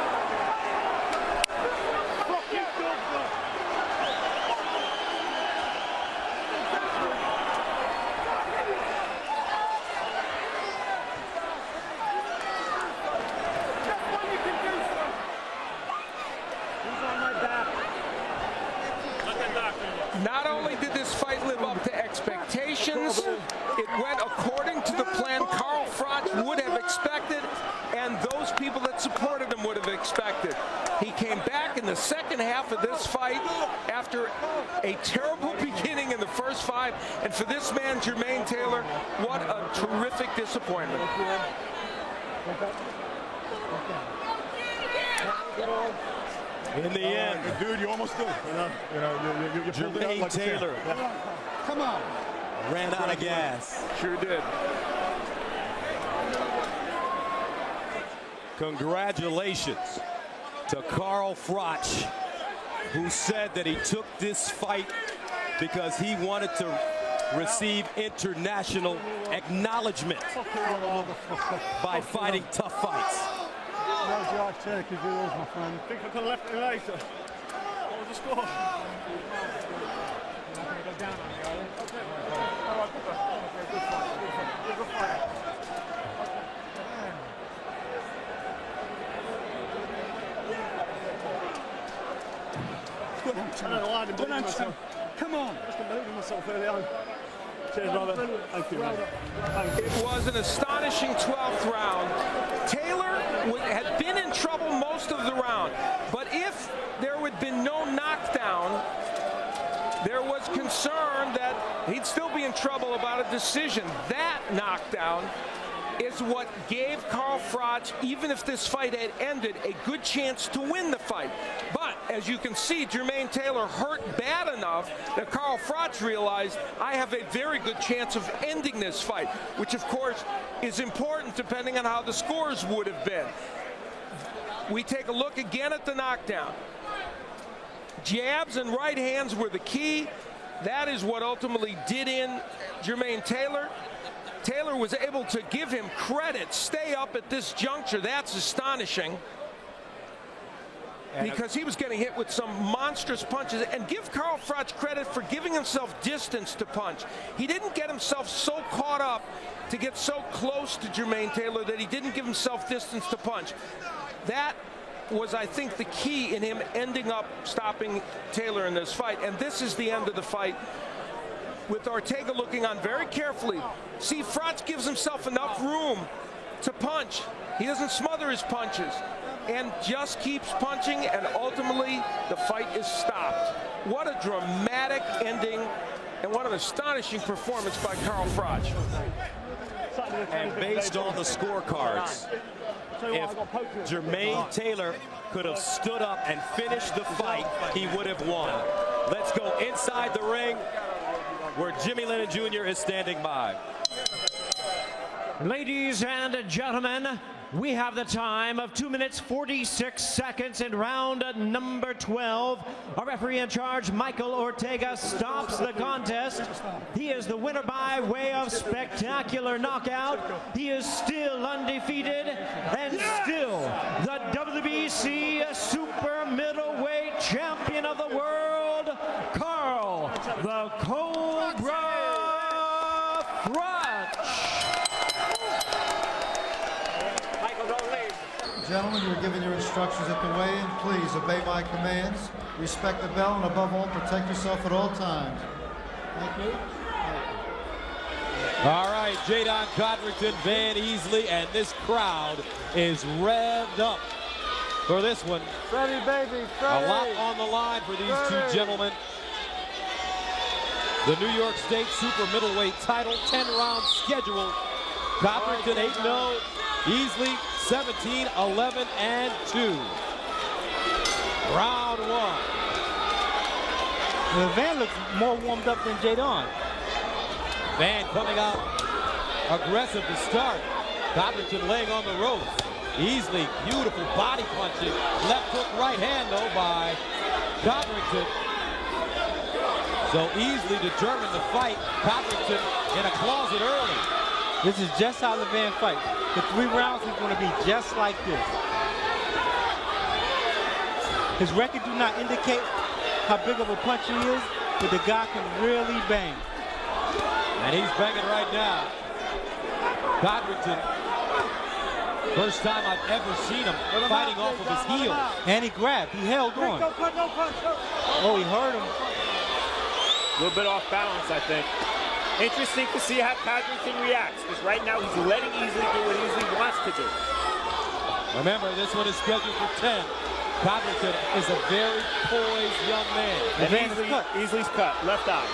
Not only did this fight live up to expectations, it went according to the plan Carl Froch would have expected, and those people that supported him would have expected. He came back in the second half of this fight after a terrible beginning in the first 5, and for this man, Jermain Taylor, what a terrific disappointment. In the end, Dude, you almost did. You pulled it out Jermain like a champ. Taylor Come on. ran out of gas. Sure did. Congratulations to Carl Froch, who said that he took this fight because he wanted to receive international acknowledgement by fighting tough fights. That's your check if it was, my friend. Think I could have left it later. What was the score? I don't know why I didn't believe in myself. Come on. I just didn't believe in myself early on. Cheers, brother. Thank you, man. It was an astonishing 12th round. Taylor had been in trouble most of the round, but if there had been no knockdown, there was concern that he'd still be in trouble about a decision. That knockdown is what gave Carl Froch, even if this fight had ended, a good chance to win the fight. But as you can see, Jermain Taylor hurt bad enough that Carl Froch realized, I have a very good chance of ending this fight, which of course is important depending on how the scores would have been. We take a look again at the knockdown. Jabs and right hands were the key. That is what ultimately did in Jermain Taylor. Taylor was able to give him credit, stay up at this juncture. That's astonishing. Because he was getting hit with some monstrous punches. And give Carl Froch credit for giving himself distance to punch. He didn't get himself so caught up to get so close to Jermain Taylor that he didn't give himself distance to punch. That was, I think, the key in him ending up stopping Taylor in this fight. And this is the end of the fight, with Ortega looking on very carefully. See, Froch gives himself enough room to punch. He doesn't smother his punches and just keeps punching, and ultimately the fight is stopped. What a dramatic ending and what an astonishing performance by Carl Froch. And based on the scorecards, if Jermain Taylor could have stood up and finished the fight, he would have won. Let's go inside the ring, where Jimmy Lennon Jr. is standing by. Ladies and gentlemen, we have the time of 2 minutes 46 seconds in round number 12. Our referee in charge, Michael Ortega, stops the contest. He is the winner by way of spectacular knockout. He is still undefeated and still the WBC Super Middleweight Champion of the world, Carl the Cobra Froch. Gentlemen, you're given your instructions at the weigh-in. Please obey my commands. Respect the bell, and above all, protect yourself at all times. Thank you. All right, Jadon Codrington, Van Easley, and this crowd is revved up for this one. Freddie, baby, Freddie. A lot on the line for these two gentlemen. The New York State Super Middleweight title, 10-round schedule. Codrington 8-0, Easley 17, 11, and 2. Round one. Van looks more warmed up than Jadon. Van coming out aggressive to start. Codrington laying on the ropes. Easley, beautiful body punching. Left hook, right hand, though, by Codrington. So Easley determined to fight Codrington in a closet early. This is just how the Van fight. The 3 rounds is going to be just like this. His record do not indicate how big of a puncher he is, but the guy can really bang. And he's banging right now. Codrington, first time I've ever seen him fighting off of his heels. And he grabbed, he held on. Oh, he hurt him. A little bit off balance, I think. Interesting to see how Codrington reacts, because right now he's letting Easley do what Easley wants to do. Remember, this one is scheduled for 10. Codrington is a very poised young man. And Easley's cut, left eye.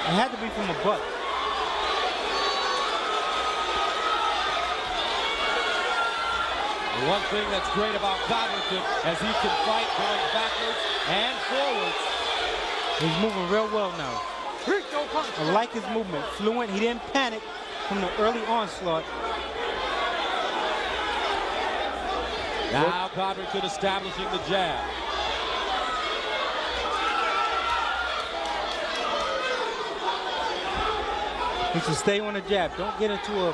It had to be from a butt. The one thing that's great about Codrington is he can fight going backwards and forwards. He's moving real well now. I like his movement, fluent. He didn't panic from the early onslaught. Now Codrington establishing the jab. He should stay on the jab. Don't get into a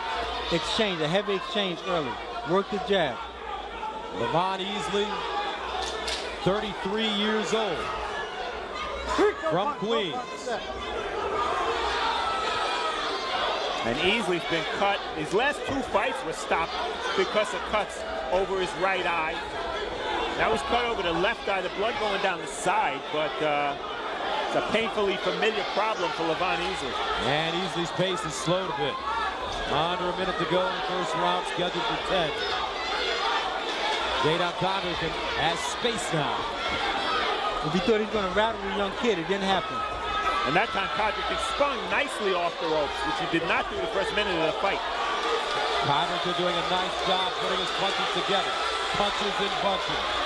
heavy exchange early. Work the jab. Levon Easley, 33 years old, from Queens. And Easley's been cut. His last 2 fights were stopped because of cuts over his right eye. That was cut over the left eye, the blood going down the side, but It's a painfully familiar problem for Levon Easley. And Easley's pace is slowed a bit. Under a minute to go in the first round, scheduled for 10. Jadon Codrington has space now. If he thought he was going to rattle the young kid, it didn't happen. And that time Codrington spun nicely off the ropes, which he did not do the first minute of the fight. Codrington doing a nice job putting his punches together. Punches and punches.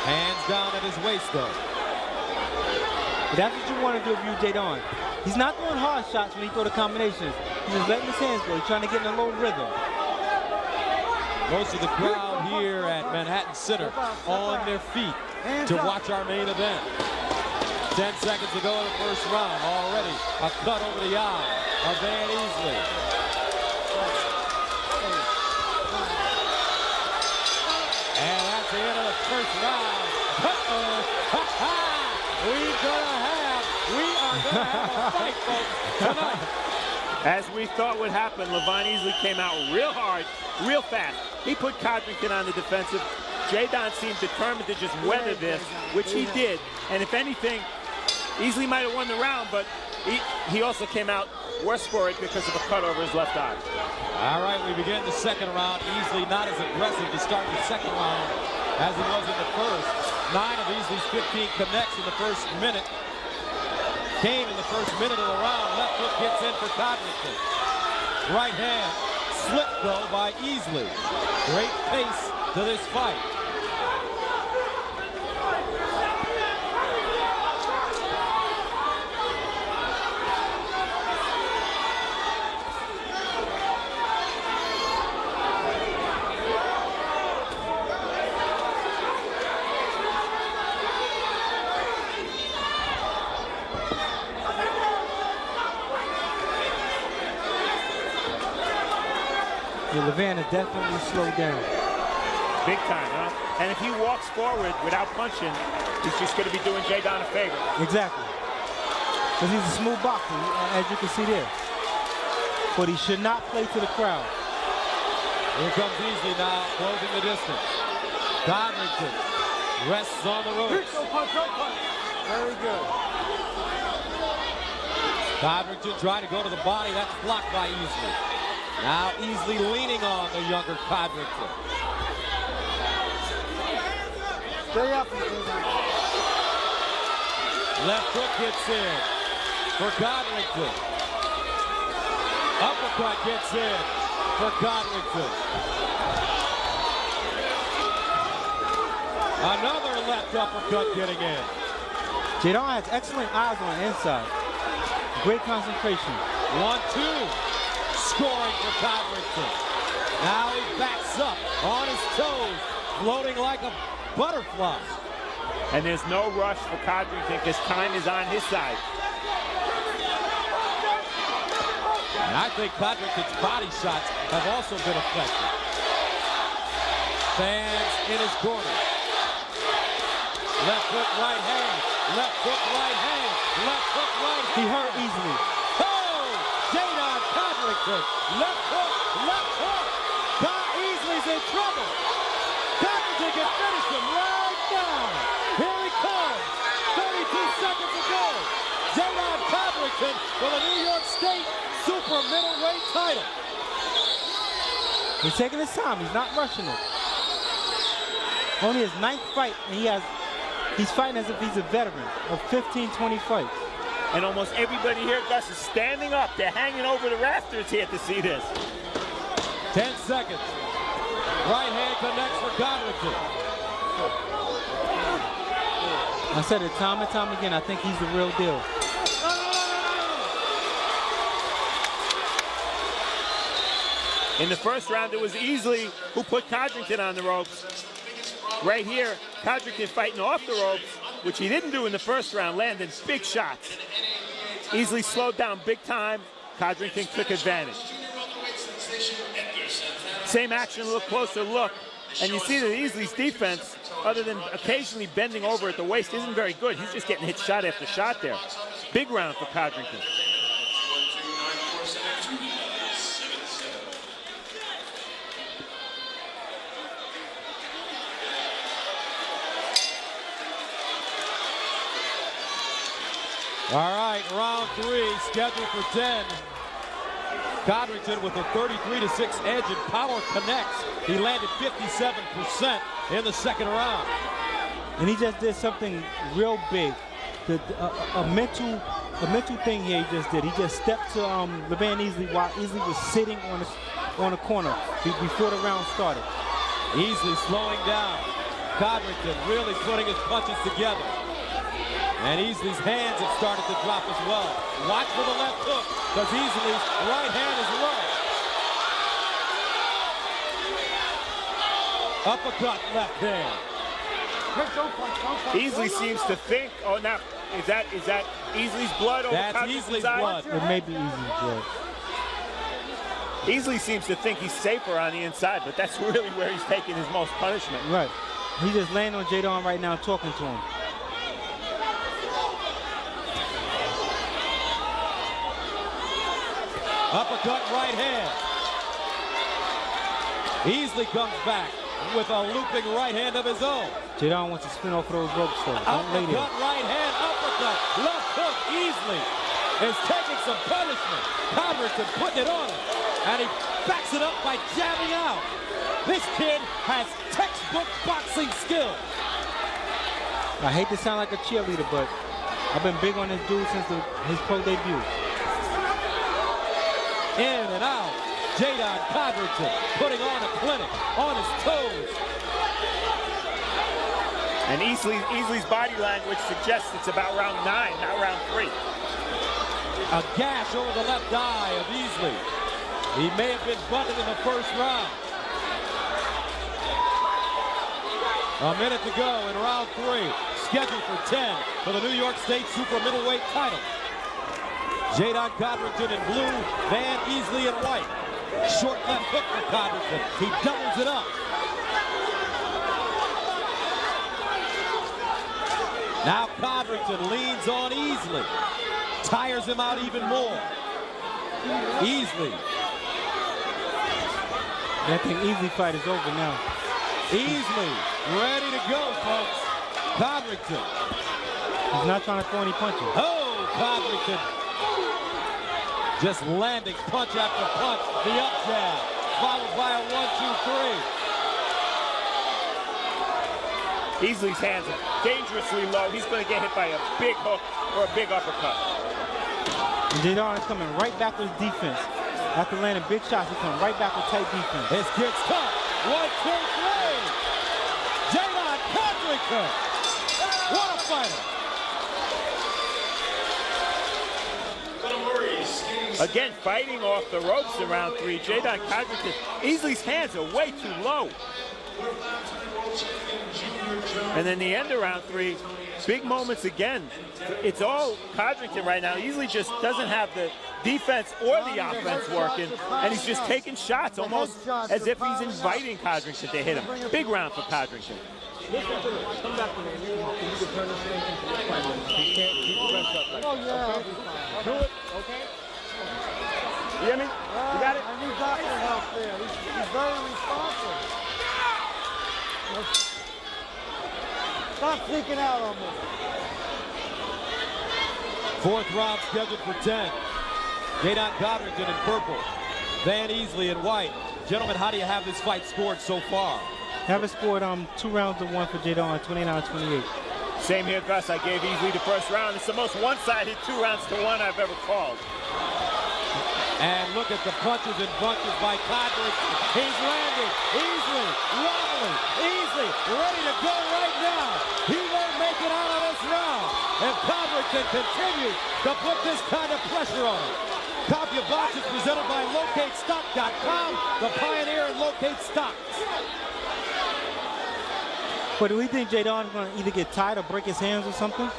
Hands down at his waist, though. But that's what you want to do if you're Jadon. He's not throwing hard shots when he throw the combinations. He's just letting his hands go. He's trying to get in a low rhythm. Most of the crowd here at Manhattan Center on their feet to watch our main event. 10 seconds to go in the first round. Already a cut over the eye of Van Easley. And that's the end of the first round. We are gonna have a fight, folks, tonight. As we thought would happen, Levon Easley came out real hard, real fast. He put Codrington on the defensive. Jadon seemed determined to just weather this, which he did. And if anything, Easley might have won the round, but he also came out worse for it because of a cut over his left eye. All right, we begin the second round. Easley not as aggressive to start the second round as he was in the first. 9 of Easley's 15 connects in the first minute. Came in the first minute of the round. Left hook gets in for Codrington. Right hand slipped though by Easley. Great pace to this fight. Yeah, Levon is definitely slowed down. Big time, huh? And if he walks forward without punching, he's just going to be doing Jadon a favor. Exactly. Because he's a smooth boxer, as you can see there. But he should not play to the crowd. Here comes Easley now, closing the distance. Codrington rests on the ropes. Very good. Codrington trying to go to the body. That's blocked by Easley. Now Easley leaning on the younger Codrington. Stay up. Left hook gets in for Codrington. Uppercut gets in for Codrington. Another left uppercut getting in. Jadon has excellent eyes on the inside. Great concentration. 1-2. Scoring for Codrington. Now he backs up on his toes, floating like a butterfly. And there's no rush for Codrington because time is on his side. And I think Codrington's body shots have also been effective. Fans in his corner. Left hook, right hand. Left hook, right hand. Left hook, right hand. He hurt easily. Oh! Jadon Codrington. Left hook, left hook. Easley's in trouble. Codrington can finish him right now. Here he comes. 32 seconds to go. Jadon Codrington for the New York State Super Middleweight title. He's taking his time. He's not rushing it. Only his 9th fight, and he's fighting as if he's a veteran of 15, 20 fights. And almost everybody here, Gus, is standing up. They're hanging over the rafters here to see this. 10 seconds. Right hand connects for Codrington. I said it time and time again. I think he's the real deal. In the first round, it was Easley who put Codrington on the ropes. Right here, Codrington fighting off the ropes, which he didn't do in the first round, landing big shots. Easley slowed down big time. Codrington took advantage. Same action, a little closer look. And you see that Easley's defense, other than occasionally bending over at the waist, isn't very good. He's just getting hit shot after shot there. Big round for Codrington. All right, round 3, scheduled for 10. Codrington with a 33-6 edge and power connects. He landed 57% in the second round. And he just did something real big. A mental thing here he just did. He just stepped to Levan Easley while Easley was sitting on the corner before the round started. Easley slowing down. Codrington really putting his punches together. And Easley's hands have started to drop as well. Watch for the left hook, because Easley's right hand is low. Uppercut left hand. Easley seems to think, oh, now, is that Easley's blood over That's Easley's blood. It may be Easley's blood. Easley seems to think he's safer on the inside, but that's really where he's taking his most punishment. Right. He's just laying on Jadon right now, talking to him. Uppercut right hand. Easley comes back with a looping right hand of his own. Jadon wants to spin off of those ropes, though. Don't lay there. Uppercut right hand, uppercut, left hook. Easley is taking some punishment. Codrington putting it on him, and he backs it up by jabbing out. This kid has textbook boxing skill. I hate to sound like a cheerleader, but I've been big on this dude since his pro debut. In and out. Jadon Codrington putting on a clinic on his toes. And Easley's body language suggests it's about round 9, not round 3. A gash over the left eye of Easley. He may have been bunted in the first round. A minute to go in round 3. Scheduled for 10 for the New York State Super Middleweight title. Jadon Codrington in blue, Van Easley in white. Short left hook for Codrington. He doubles it up. Now Codrington leans on Easley. Tires him out even more. Easley. I think Easley fight is over now. Easley ready to go, folks. Codrington. He's not trying to throw any punches. Oh, Codrington. Just landing punch after punch. The up jab, followed by a 1, 2, 3. Easley's hands are dangerously low. He's going to get hit by a big hook or a big uppercut. And Jadon is coming right back with his defense. After landing big shots, he's coming right back with tight defense. This kid's tough. 1, 2, 3. Jadon Codrington. What a fighter. Again, fighting off the ropes in round 3. Jadon Codrington. Easley's hands are way too low. And then the end of round 3, big moments again. It's all Codrington right now. Easley just doesn't have the defense or the offense working, and he's just taking shots almost as if he's inviting Codrington to hit him. Big round for Codrington. Come back to me. You can turn this thing into your fight. You can't keep the rest up like that. Do it, okay? You hear me? You got it? I need doctor help there. He's very responsive. Stop freaking out on me. 4th round scheduled for 10. Jadon Codrington in purple. Van Easley in white. Gentlemen, how do you have this fight scored so far? Have it scored 2 rounds to 1 for Jadon, 29-28. Same here, Gus. I gave Easley the first round. It's the most one-sided 2 rounds to 1 I've ever called. And look at the punches and bunches by Codrington. He's landing. Easley, wobbling. Easley, ready to go right now. He won't make it out of this round if Codrington continues to put this kind of pressure on him. Cop Your Box is presented by LocateStock.com, the pioneer in locate stocks. But do we think Jadon is going to either get tied or break his hands or something?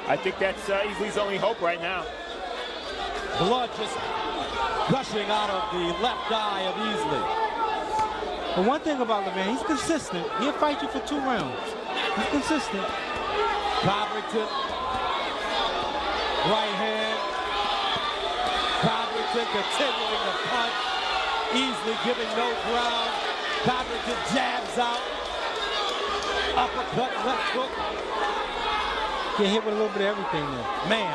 I think that's Easley's only hope right now. Blood just gushing out of the left eye of Easley. But one thing about Levan, he's consistent. He'll fight you for 2 rounds. He's consistent. Codrington, right hand. Codrington continuing to punch. Easley giving no ground. Codrington jabs out. Uppercut, left hook. Get hit with a little bit of everything there. Man,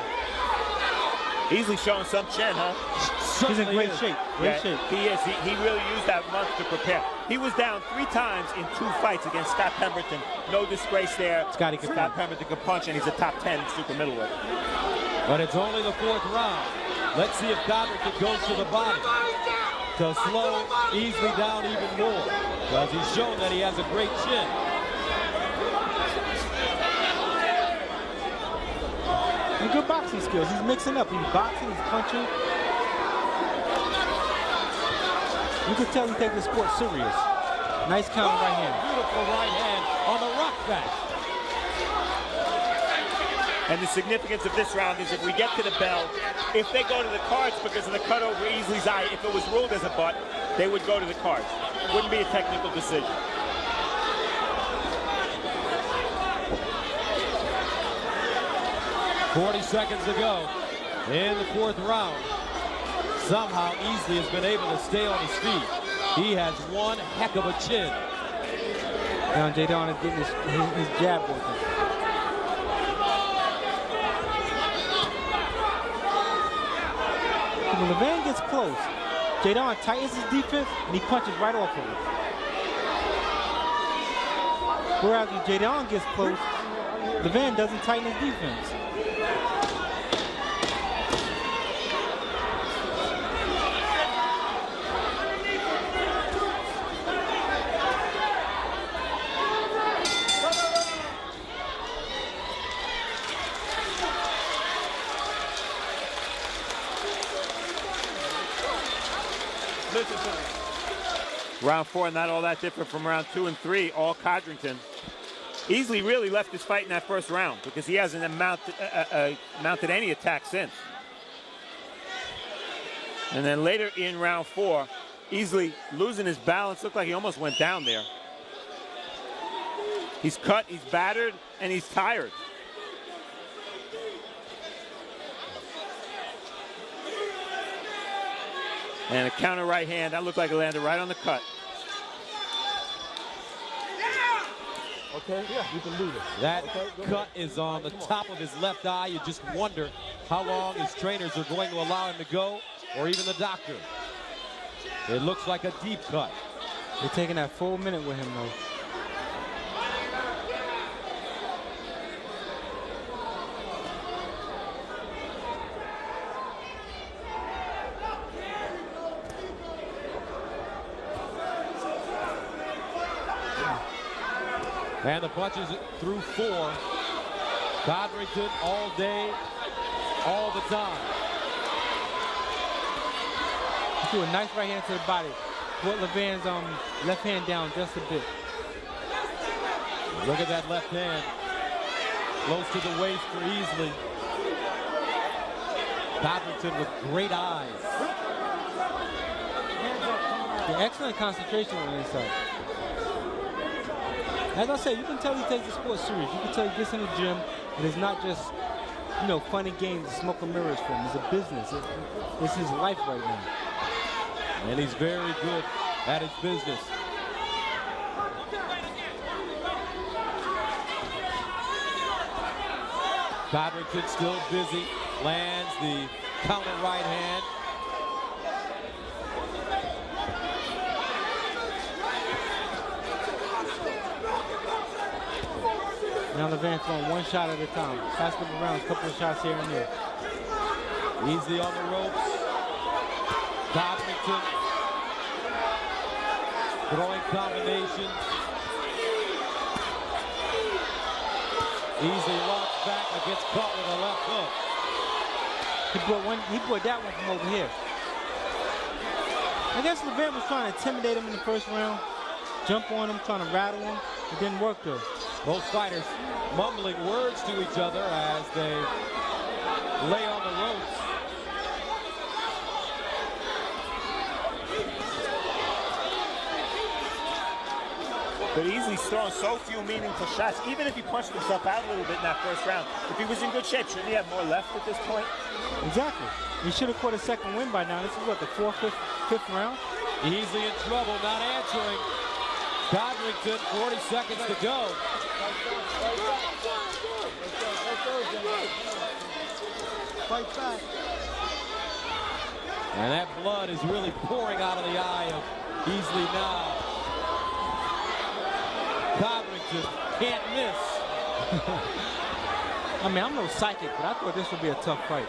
Easily showing some chin, huh? He's in great shape. Great shape. He is. He really used that month to prepare. He was down 3 times in 2 fights against Scott Pemberton. No disgrace there. Scott Pemberton can punch, and he's a top 10 super middleweight. But it's only the 4th round. Let's see if Codrington goes to the body to slow Easley down even more, because he's shown that he has a great chin. And good boxing skills. He's mixing up. He's boxing, he's punching. You can tell he takes the sport serious. Nice counter right hand. Beautiful right hand on the rock back. And the significance of this round is if we get to the bell, if they go to the cards because of the cut over Easley's eye, if it was ruled as a butt, they would go to the cards. Wouldn't be a technical decision. .40 seconds to go in the 4th round. Somehow Easley has been able to stay on his feet. He has one heck of a chin. Now Jadon is getting his jab working. When Levan gets close, Jadon tightens his defense and he punches right off of it. Whereas when Jadon gets close, Levan doesn't tighten his defense. Round 4, not all that different from round 2 and 3, all Codrington. Easley really left his fight in that 1st round because he hasn't mounted any attack since. And then later in round 4, Easley losing his balance, looked like he almost went down there. He's cut, he's battered, and he's tired. And a counter right hand, that looked like it landed right on the cut. Okay, yeah, you can move it. That cut is on the top of his left eye. You just wonder how long his trainers are going to allow him to go, or even the doctor. It looks like a deep cut. They're taking that full minute with him, though. And the punches through 4. Codrington all day, all the time. He threw a nice right hand to the body. Put Levan's left hand down just a bit. Look at that left hand. Close to the waist for Easley. Codrington with great eyes. The excellent concentration on the inside. As I say, you can tell he takes the sport serious. You can tell he gets in the gym, and it's not just, you know, funny games and smoke and mirrors for him. It's a business. It's his life right now. And he's very good at his business. Codrington still busy, lands the counter right hand. Now Levan throwing one shot at a time. Pass them around, a couple of shots here and there. Easy on the ropes. Codrington throwing combinations. Easy walks back and gets caught with a left hook. He brought that one from over here. I guess Levan was trying to intimidate him in the 1st round. Jump on him, trying to rattle him. It didn't work though. Both fighters mumbling words to each other as they lay on the ropes. But Easley's throwing so few meaningful shots. Even if he punched himself out a little bit in that 1st round, if he was in good shape, shouldn't he have more left at this point? Exactly. He should have caught a 2nd win by now. This is what, the 4th, 5th round? Easy in trouble, not answering. Codrington, 40 seconds to go. Fight back. And that blood is really pouring out of the eye of Easley now. Codrington can't miss. I mean, I'm no psychic, but I thought this would be a tough fight.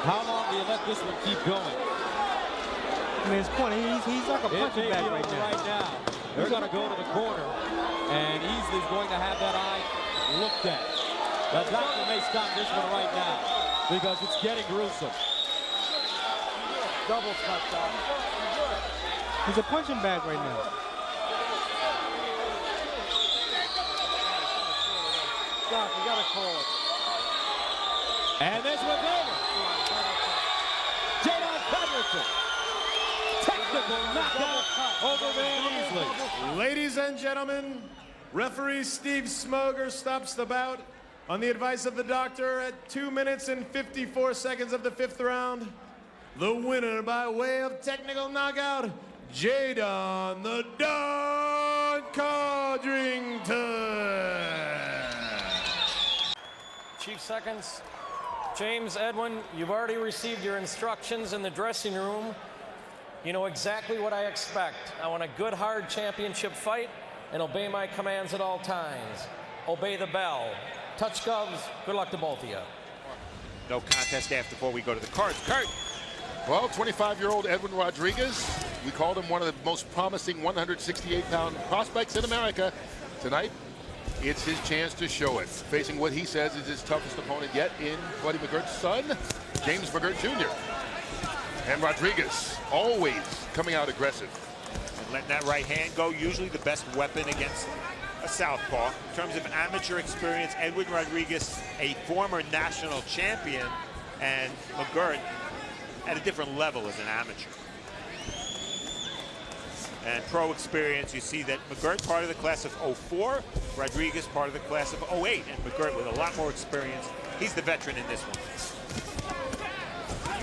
How long do you let this one keep going? I mean, it's funny. He's like a punching bag right now. They're going to go to the corner, and Easley's going to have that eye looked at. The doctor may stop this one right now because it's getting gruesome. Double touchdown. He's a punching bag right now. Doc, you gotta call it. And this one's over. Jermain technical knockout over Van Easley. Ladies and gentlemen, referee Steve Smoger stops the bout on the advice of the doctor at 2 minutes and 54 seconds of the 5th round. The winner by way of technical knockout, Jadon the Don Codrington. Chief Seconds, James, Edwin, you've already received your instructions in the dressing room. You know exactly what I expect. I want a good, hard championship fight and obey my commands at all times. Obey the bell. Touch gloves. Good luck to both of you. No contest after before we go to the cards. Kurt. Well, 25-year-old Edwin Rodriguez, we called him one of the most promising 168-pound prospects in America. Tonight, it's his chance to show it. Facing what he says is his toughest opponent yet in Buddy McGirt's son, James McGirt Jr. And Rodriguez, always coming out aggressive. And letting that right hand go, usually the best weapon against a southpaw. In terms of amateur experience, Edwin Rodriguez, a former national champion, and McGirt at a different level as an amateur. And pro experience, you see that McGirt part of the class of 04, Rodriguez part of the class of 08, and McGirt with a lot more experience. He's the veteran in this one.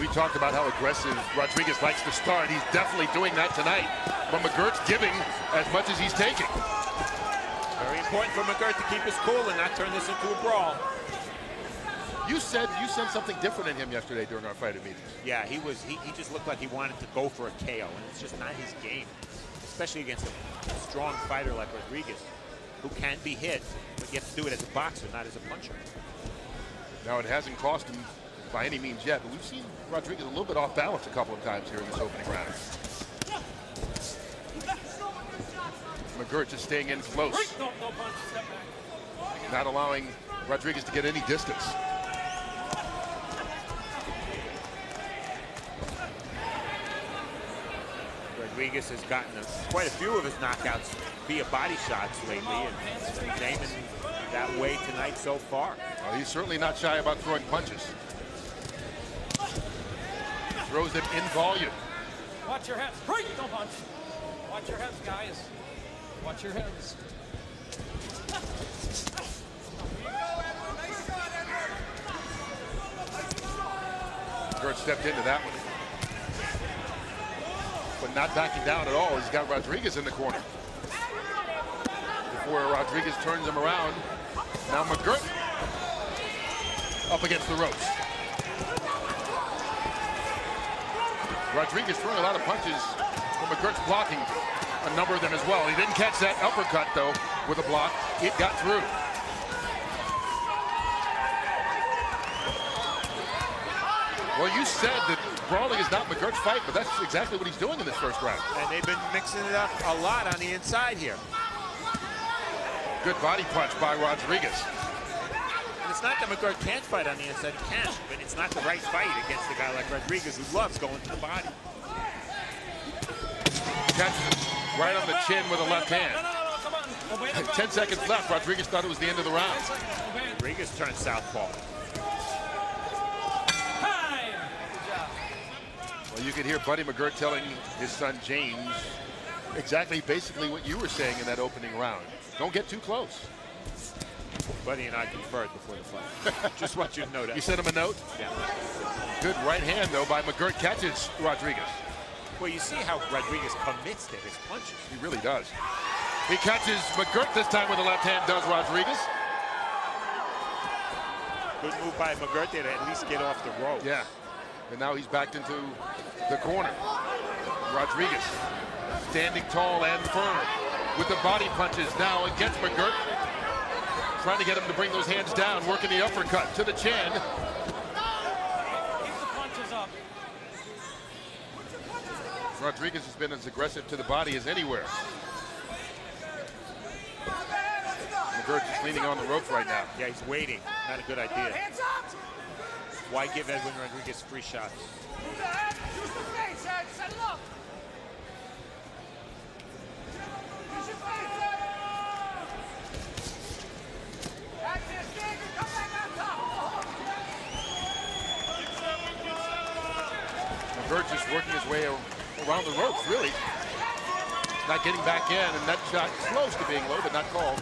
We talked about how aggressive Rodriguez likes to start. He's definitely doing that tonight. But McGirt's giving as much as he's taking. Very important for McGirt to keep his cool and not turn this into a brawl. You said you sensed something different in him yesterday during our fighter meetings. Yeah, he just looked like he wanted to go for a KO, and it's just not his game, especially against a strong fighter like Rodriguez, who can be hit, but you have to do it as a boxer, not as a puncher. Now, it hasn't cost him by any means yet, but we've seen Rodriguez a little bit off balance a couple of times here in this opening round. McGirt just staying in close, not allowing Rodriguez to get any distance. Rodriguez has gotten quite a few of his knockouts via body shots lately, and he's aiming that way tonight so far. Well, he's certainly not shy about throwing punches. Throws them in volume. Watch your heads. Break! Don't punch. Watch your heads, guys. Watch your heads. McGirt stepped into that one, but not backing down at all. He's got Rodriguez in the corner. Before Rodriguez turns him around, now McGirt up against the ropes. Rodriguez throwing a lot of punches, but McGirt's blocking a number of them as well. He didn't catch that uppercut, though, with a block. It got through. Well, you said that brawling is not McGirt's fight, but that's exactly what he's doing in this first round. And they've been mixing it up a lot on the inside here. Good body punch by Rodriguez. And it's not that McGirt can't fight on the inside, he can, but it's not the right fight against a guy like Rodriguez who loves going to the body. Catches him right on the chin with a left hand. 10 seconds left. Rodriguez thought it was the end of the round. Rodriguez turned southpaw. Well, you could hear Buddy McGirt telling his son James basically what you were saying in that opening round. Don't get too close. Buddy and I conferred before the fight. Just want you to know that. You sent him a note? Yeah. Good right hand, though, by McGirt. Catches Rodriguez. Well, you see how Rodriguez commits to his punches. He really does. He catches McGirt this time with the left hand, does Rodriguez. Good move by McGirt there to at least get off the rope. Yeah. And now he's backed into the corner. Rodriguez standing tall and firm with the body punches now against McGirt. Trying to get him to bring those hands down, working the uppercut to the chin. Keep the punches up. Rodriguez has been as aggressive to the body as anywhere. McGirt is leaning on the ropes right now. Yeah, he's waiting. Not a good idea. Why give Edwin Rodriguez free shots? McGirt just working his way around the ropes, really. Not getting back in, and that shot close to being low, but not called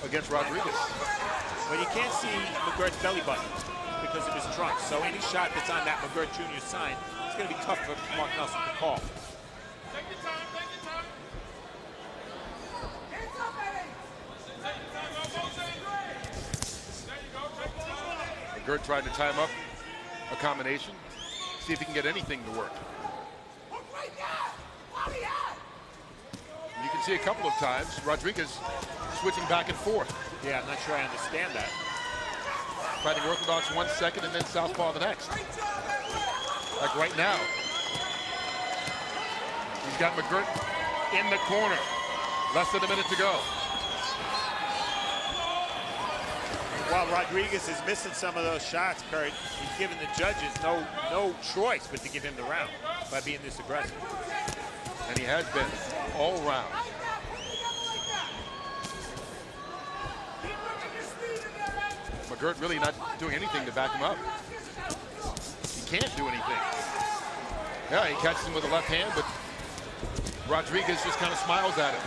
against Rodriguez. Well, you can't see McGirt's belly button because of his trunks. So any shot that's on that McGirt Jr. sign, it's going to be tough for Mark Nelson to call. McGirt trying to time up a combination, see if he can get anything to work. You can see a couple of times Rodriguez switching back and forth. Yeah, I'm not sure I understand that. Fighting orthodox 1 second and then southpaw the next. Like right now. He's got McGirt in the corner. Less than a minute to go. While Rodriguez is missing some of those shots, Kurt, he's giving the judges no choice but to give him the round by being this aggressive. And he has been all round. McGirt really not doing anything to back him up. He can't do anything. Yeah, he catches him with the left hand, but Rodriguez just kind of smiles at him.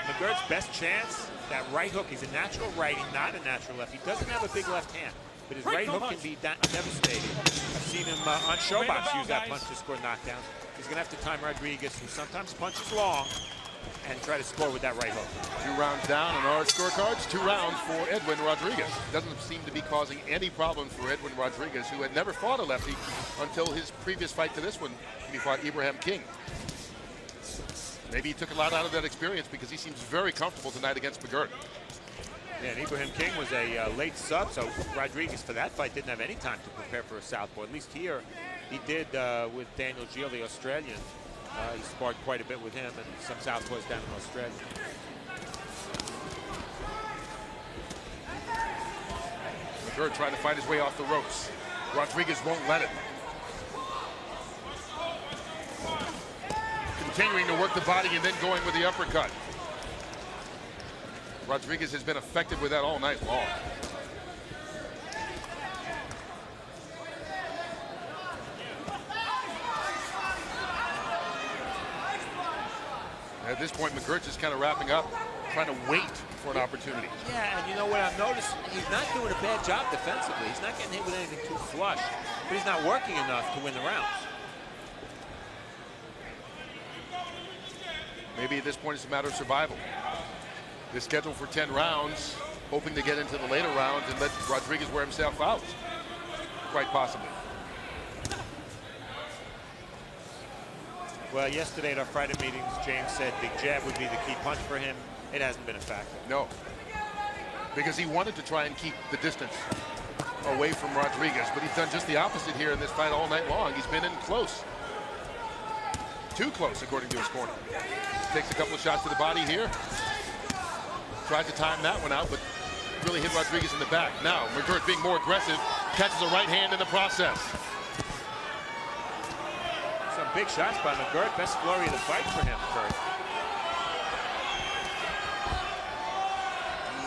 McGirt's best chance, that right hook. He's a natural righty, not a natural left. He doesn't have a big left hand, but his right hook can be devastating. I've seen him on Showbox use that punch to score knockdowns. He's going to have to time Rodriguez, who sometimes punches long, and try to score with that right hook. 2 rounds down on our scorecards. 2 rounds for Edwin Rodriguez. Doesn't seem to be causing any problems for Edwin Rodriguez, who had never fought a lefty until his previous fight to this one, when he fought Ibrahim King. Maybe he took a lot out of that experience because he seems very comfortable tonight against McGirt. Yeah, and Ibrahim King was a late sub, so Rodriguez for that fight didn't have any time to prepare for a southpaw. At least here, he did with Daniel Gil, the Australian. He sparred quite a bit with him and some southpaws down in Australia. McGirt trying to fight his way off the ropes. Rodriguez won't let it. Continuing to work the body and then going with the uppercut. Rodriguez has been effective with that all night long. At this point, McGirt is kind of wrapping up, trying to wait for an opportunity. Yeah, and you know what I've noticed? He's not doing a bad job defensively. He's not getting hit with anything too flush, but he's not working enough to win the rounds. Maybe at this point it's a matter of survival. They're scheduled for 10 rounds, hoping to get into the later rounds and let Rodriguez wear himself out. Quite possibly. Well, yesterday at our Friday meetings, James said big jab would be the key punch for him. It hasn't been a factor. No, because he wanted to try and keep the distance away from Rodriguez, but he's done just the opposite here in this fight all night long. He's been in close. Too close, according to his corner. Takes a couple of shots to the body here. Tried to time that one out, but really hit Rodriguez in the back. Now, McGirt being more aggressive, catches a right hand in the process. Some big shots by McGirt. Best flurry of the fight for him, Kurt.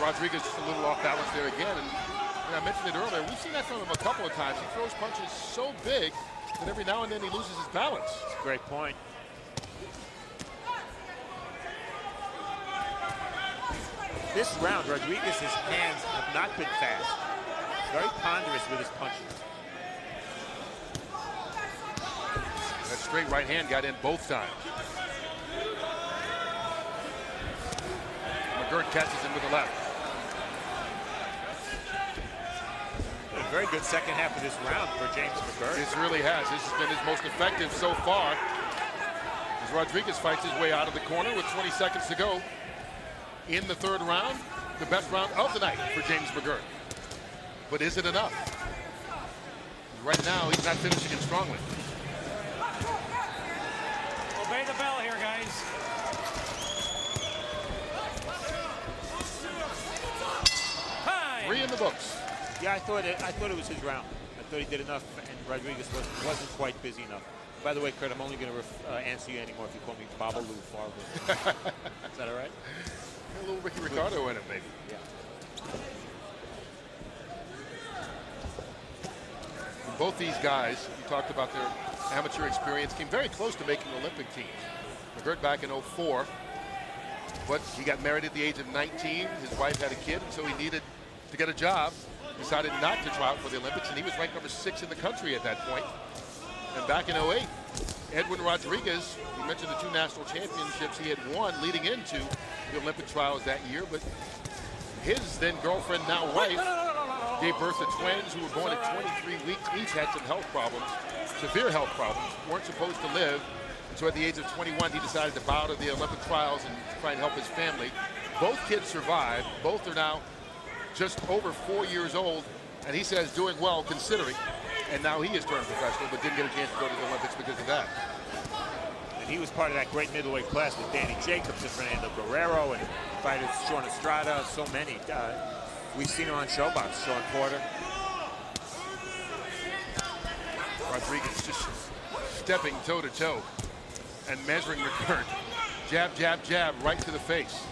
Rodriguez just a little off balance there again, and I mentioned it earlier, we've seen that from him a couple of times. He throws punches so big that every now and then he loses his balance. That's a great point. This round, Rodriguez's hands have not been fast. Very ponderous with his punches. That straight right hand got in both times. McGirt catches him with the left. A very good second half of this round for James McGirt. This really has. This has been his most effective so far. As Rodriguez fights his way out of the corner with 20 seconds to go in the third round. The best round of the night for James McGirt. But is it enough? Right now, he's not finishing it strongly. Obey the bell here, guys. Time. 3 in the books. Yeah, I thought it was his round. I thought he did enough, and Rodriguez wasn't quite busy enough. By the way, Kurt, I'm only going to answer you anymore if you call me Babalu Fargo. Is that all right? A little Ricky Ricardo in it, maybe. Yeah. And both these guys, you talked about their amateur experience, came very close to making Olympic teams. McGirt back in 04, but he got married at the age of 19. His wife had a kid, and so he needed to get a job. Decided not to try out for the Olympics, and he was ranked number 6 in the country at that point. And back in 08, Edwin Rodriguez, you mentioned the 2 national championships he had won leading into the Olympic trials that year, but his then girlfriend, now wife, gave birth to twins who were born at 23 weeks. Each had some health problems, severe health problems, weren't supposed to live. So at the age of 21, he decided to bow to the Olympic trials and try and help his family. Both kids survived. Both are now just over 4 years old, and he says doing well considering. And now he is turned professional, but didn't get a chance to go to the Olympics because of that. And he was part of that great middleweight class with Danny Jacobs and Fernando Guerrero and fighters Sean Estrada, so many. We've seen him on Showbox, Sean Porter. Rodriguez just stepping toe-to-toe and measuring McGirt. Jab, jab, jab, right to the face.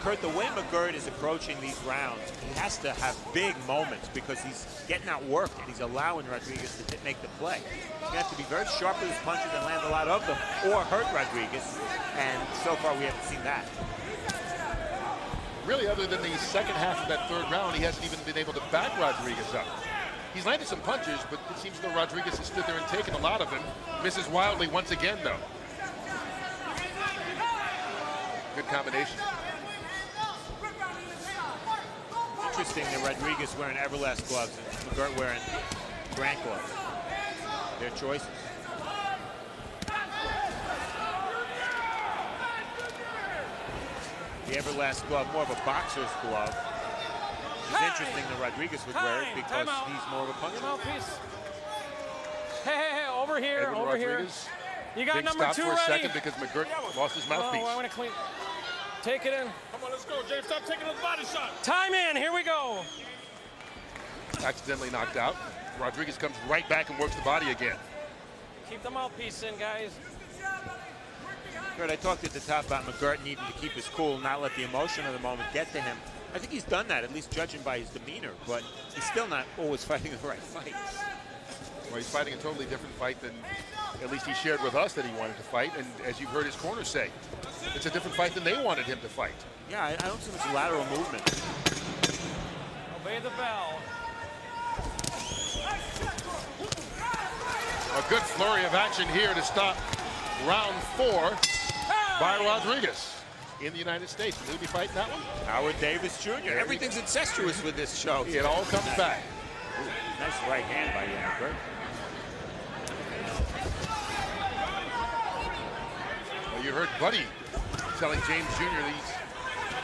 Kurt, the way McGirt is approaching these rounds, he has to have big moments because he's getting outworked and he's allowing Rodriguez to make the play. He's going to have to be very sharp with his punches and land a lot of them or hurt Rodriguez, and so far we haven't seen that. Really, other than the second half of that third round, he hasn't even been able to back Rodriguez up. He's landed some punches, but it seems as though Rodriguez has stood there and taken a lot of them. Misses wildly once again, though. Good combination. Interesting that Rodriguez wearing Everlast gloves and McGirt wearing Grant gloves. Their choices. The Everlast glove, more of a boxer's glove. It's interesting that Rodriguez would wear it because he's more of a puncher. Hey, over here, Edwin over Rodriguez, here. You got big number stop 2 for a ready. second because McGirt lost his mouthpiece. Oh, I want to clean. Take it in. Come on, let's go, James. Stop taking those body shots. Time in. Here we go. Accidentally knocked out. Rodriguez comes right back and works the body again. Keep the mouthpiece in, guys. Kurt, I talked at the top about McGirt needing to keep his cool, not let the emotion of the moment get to him. I think he's done that, at least judging by his demeanor, but he's still not always fighting the right fights. Well, he's fighting a totally different fight than at least he shared with us that he wanted to fight, and as you've heard his corner say, it's a different fight than they wanted him to fight. Yeah, I don't see much lateral movement. Obey the bell. A good flurry of action here to stop round 4 by Rodriguez in the United States. Will he be fighting that one? Howard Davis Jr. Everything's incestuous with this show. It all comes back. Ooh, nice right hand by McGirt. Well, you heard Buddy telling James Jr. that he's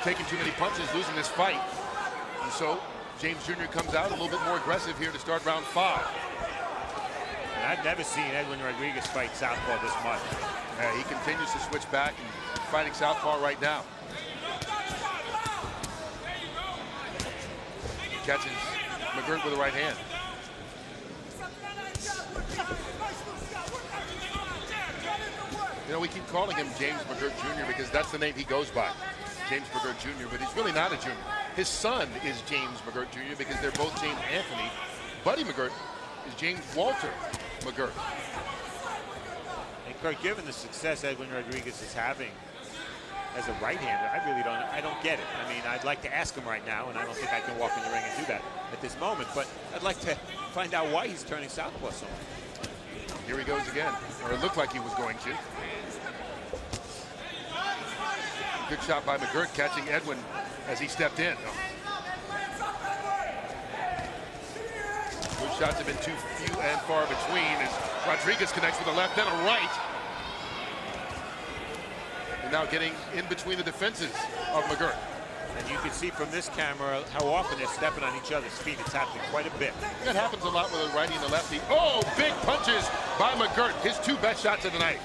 taking too many punches, losing this fight. And so James Jr. comes out a little bit more aggressive here to start round 5. And I've never seen Edwin Rodriguez fight southpaw this much. Yeah, he continues to switch back and fighting southpaw right now. Catches McGirt with the right hand. You know, we keep calling him James McGirt Jr. because that's the name he goes by, James McGirt Jr., but he's really not a junior. His son is James McGirt Jr. because they're both James Anthony. Buddy McGirt is James Walter McGirt. And Kurt, given the success Edwin Rodriguez is having as a right-hander, I don't get it. I mean, I'd like to ask him right now, and I don't think I can walk in the ring and do that at this moment, but I'd like to find out why he's turning southpaw so much. Here he goes again, or it looked like he was going to. Good shot by McGirt, catching Edwin as he stepped in. Those shots have been too few and far between as Rodriguez connects with a left, then a right. And now getting in between the defenses of McGirt. And you can see from this camera how often they're stepping on each other's feet. It's happening quite a bit. That happens a lot with a righty and a lefty. Oh, big punches by McGirt. His 2 best shots of the night.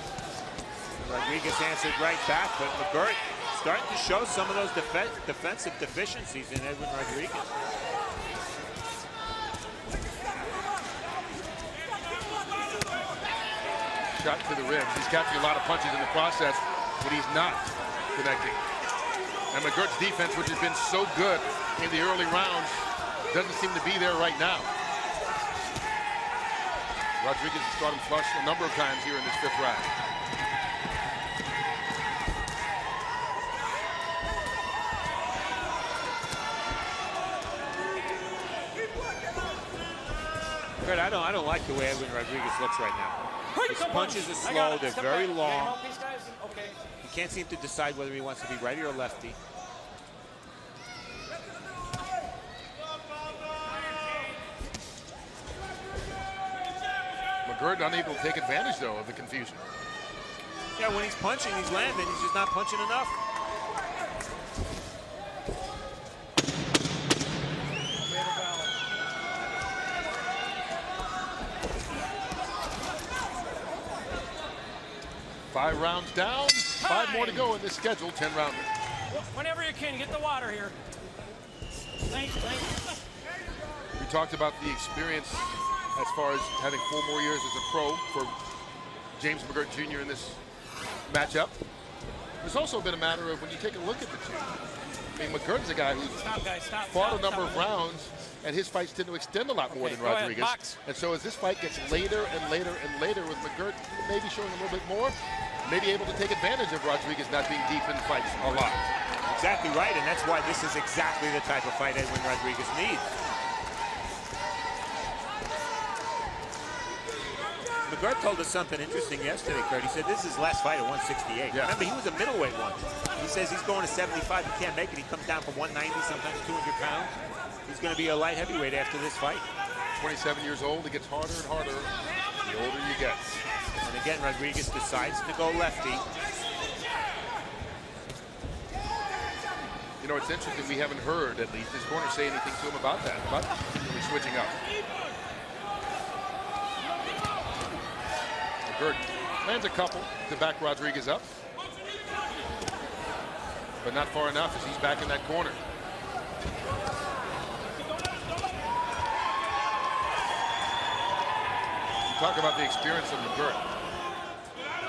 Rodriguez answered right back, but McGirt starting to show some of those defensive deficiencies in Edwin Rodriguez. Shot to the ribs. He's catching a lot of punches in the process, but he's not connecting. And McGirt's defense, which has been so good in the early rounds, doesn't seem to be there right now. Rodriguez has got him flush a number of times here in this 5th round. Fred, I don't like the way Edwin Rodriguez looks right now. His punches are slow, they're very long. He can't seem to decide whether he wants to be righty or lefty. McGirt unable to take advantage, though, of the confusion. Yeah, when he's punching, he's landing. He's just not punching enough. Five rounds down, 5 more to go in this scheduled 10-rounder. Whenever you can, get the water here. Thanks. We talked about the experience as far as having 4 more years as a pro for James McGirt Jr. in this matchup. There's also been a matter of when you take a look at the two. I mean, McGirt's a guy who's fought a number of rounds, and his fights tend to extend a lot more than Rodriguez. And so as this fight gets later and later and later, with McGirt maybe showing a little bit more, maybe able to take advantage of Rodriguez not being deep in fights a lot. Exactly right, and that's why this is exactly the type of fight Edwin Rodriguez needs. McGirt told us something interesting yesterday, Kurt. He said this is his last fight at 168. Yeah. Remember, he was a middleweight once. He says he's going to 75. He can't make it. He comes down from 190, sometimes 200 pounds. He's going to be a light heavyweight after this fight. 27 years old. It gets harder and harder the older you get. And again, Rodriguez decides to go lefty. You know, it's interesting. We haven't heard, at least, his corner say anything to him about that, but really switching up. McGirt lands a couple to back Rodriguez up, but not far enough as he's back in that corner. You talk about the experience of McGirt.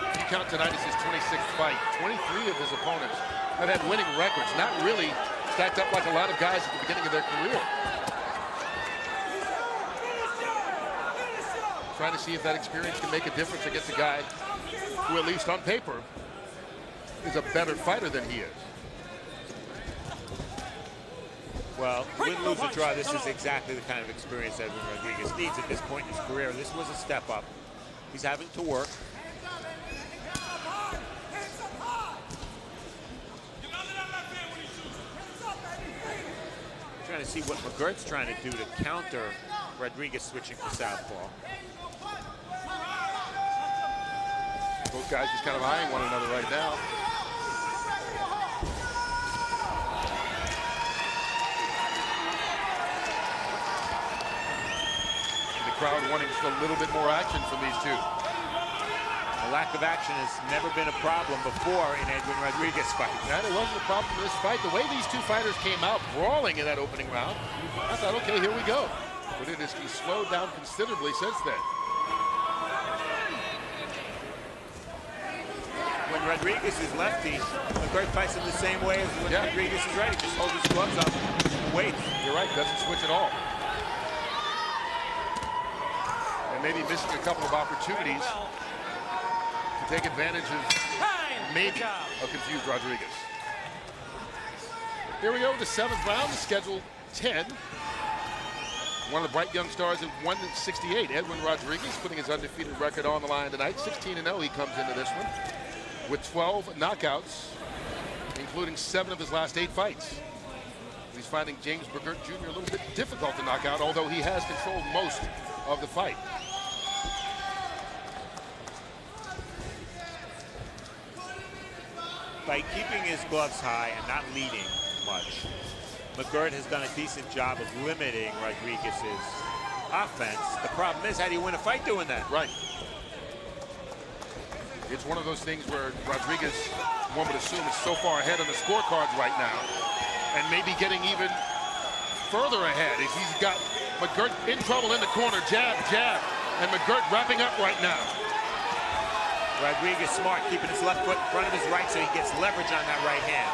If you count tonight as his 26th fight, 23 of his opponents have had winning records, not really stacked up like a lot of guys at the beginning of their career. Trying to see if that experience can make a difference against a guy who, at least on paper, is a better fighter than he is. Well, win, lose, or draw, this is exactly the kind of experience Edwin Rodriguez needs at this point in his career. This was a step up. He's having to work. Trying to see what McGirt's trying to do to counter Rodriguez switching to southpaw. Both guys just kind of eyeing one another right now. And the crowd wanting just a little bit more action from these two. A lack of action has never been a problem before in Edwin Rodriguez fights. And it wasn't a problem in this fight. The way these two fighters came out brawling in that opening round, I thought, okay, here we go. But it has slowed down considerably since then. When Rodriguez is lefty, McGirt fights him the same way as when Rodriguez is righty. Just hold his gloves up and wait. You're right, doesn't switch at all. And maybe missing a couple of opportunities to take advantage of maybe a confused Rodriguez. Here we go, the 7th round, the schedule 10. One of the bright young stars at 168, Edwin Rodriguez, putting his undefeated record on the line tonight. 16-0 he comes into this one with 12 knockouts including 7 of his last 8 fights. He's finding James McGirt Jr. a little bit difficult to knock out, although he has controlled most of the fight. By keeping his gloves high and not leading much, McGirt has done a decent job of limiting Rodriguez's offense. The problem is, how do you win a fight doing that? Right. It's one of those things where Rodriguez, one would assume, is so far ahead on the scorecards right now, and maybe getting even further ahead. He's got McGirt in trouble in the corner, jab, jab, and McGirt wrapping up right now. Rodriguez smart, keeping his left foot in front of his right so he gets leverage on that right hand,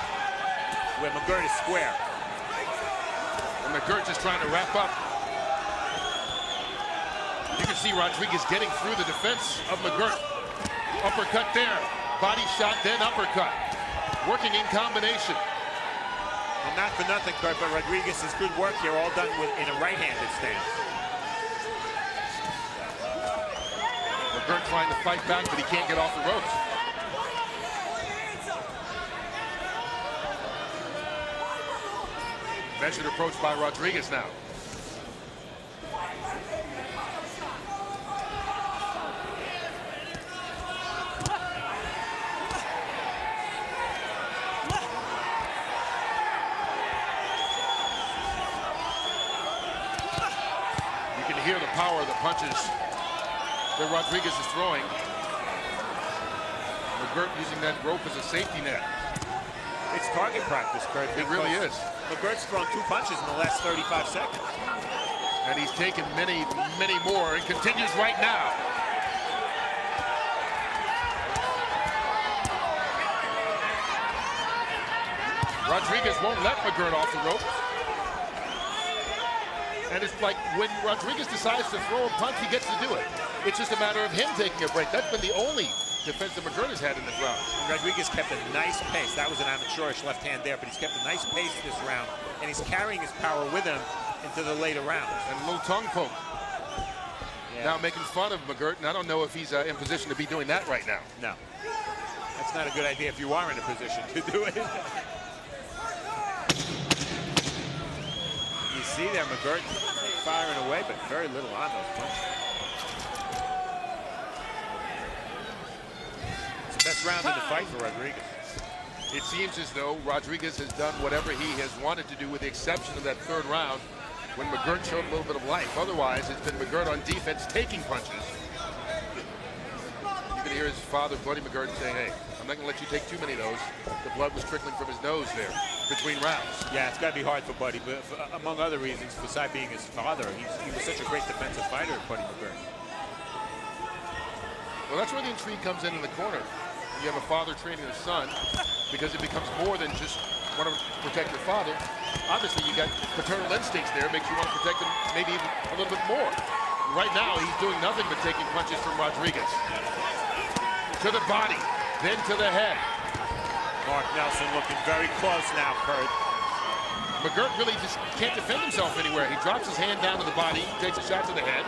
where McGirt is square. And McGirt just trying to wrap up. You can see Rodriguez getting through the defense of McGirt. Uppercut there, body shot, then uppercut. Working in combination. And not for nothing, Kurt, but Rodriguez's good work here, all done in a right-handed stance. McGirt trying to fight back, but he can't get off the ropes. Measured approach by Rodriguez now. You can hear the power of the punches that Rodriguez is throwing. McGirt using that rope as a safety net. It's target practice, Kurt. It really is. McGirt's thrown 2 punches in the last 35 seconds. And he's taken many, many more and continues right now. Rodriguez won't let McGirt off the rope. And it's like when Rodriguez decides to throw a punch, he gets to do it. It's just a matter of him taking a break. That's been the only defense that McGirt has had in this round. Rodriguez kept a nice pace. That was an amateurish left hand there, but he's kept a nice pace this round, and he's carrying his power with him into the later rounds. And a little tongue poke. Yeah. Now making fun of McGirt, and I don't know if he's in position to be doing that right now. No. That's not a good idea if you are in a position to do it. You see there, McGirt firing away, but very little on those punches. Best round in the fight for Rodriguez. It seems as though Rodriguez has done whatever he has wanted to do, with the exception of that 3rd round when McGirt showed a little bit of life. Otherwise, it's been McGirt on defense taking punches. You can hear his father, Bloody McGirt, saying, hey, I'm not going to let you take too many of those. The blood was trickling from his nose there between rounds. Yeah, it's got to be hard for Buddy, but among other reasons, besides being his father, he was such a great defensive fighter, Buddy McGirt. Well, that's where the intrigue comes in the corner. You have a father training his son, because it becomes more than just want to protect your father. Obviously, you got paternal instincts there, makes you want to protect him maybe even a little bit more. Right now, he's doing nothing but taking punches from Rodriguez. To the body, then to the head. Mark Nelson looking very close now, Kurt. McGirt really just can't defend himself anywhere. He drops his hand down to the body, takes a shot to the head.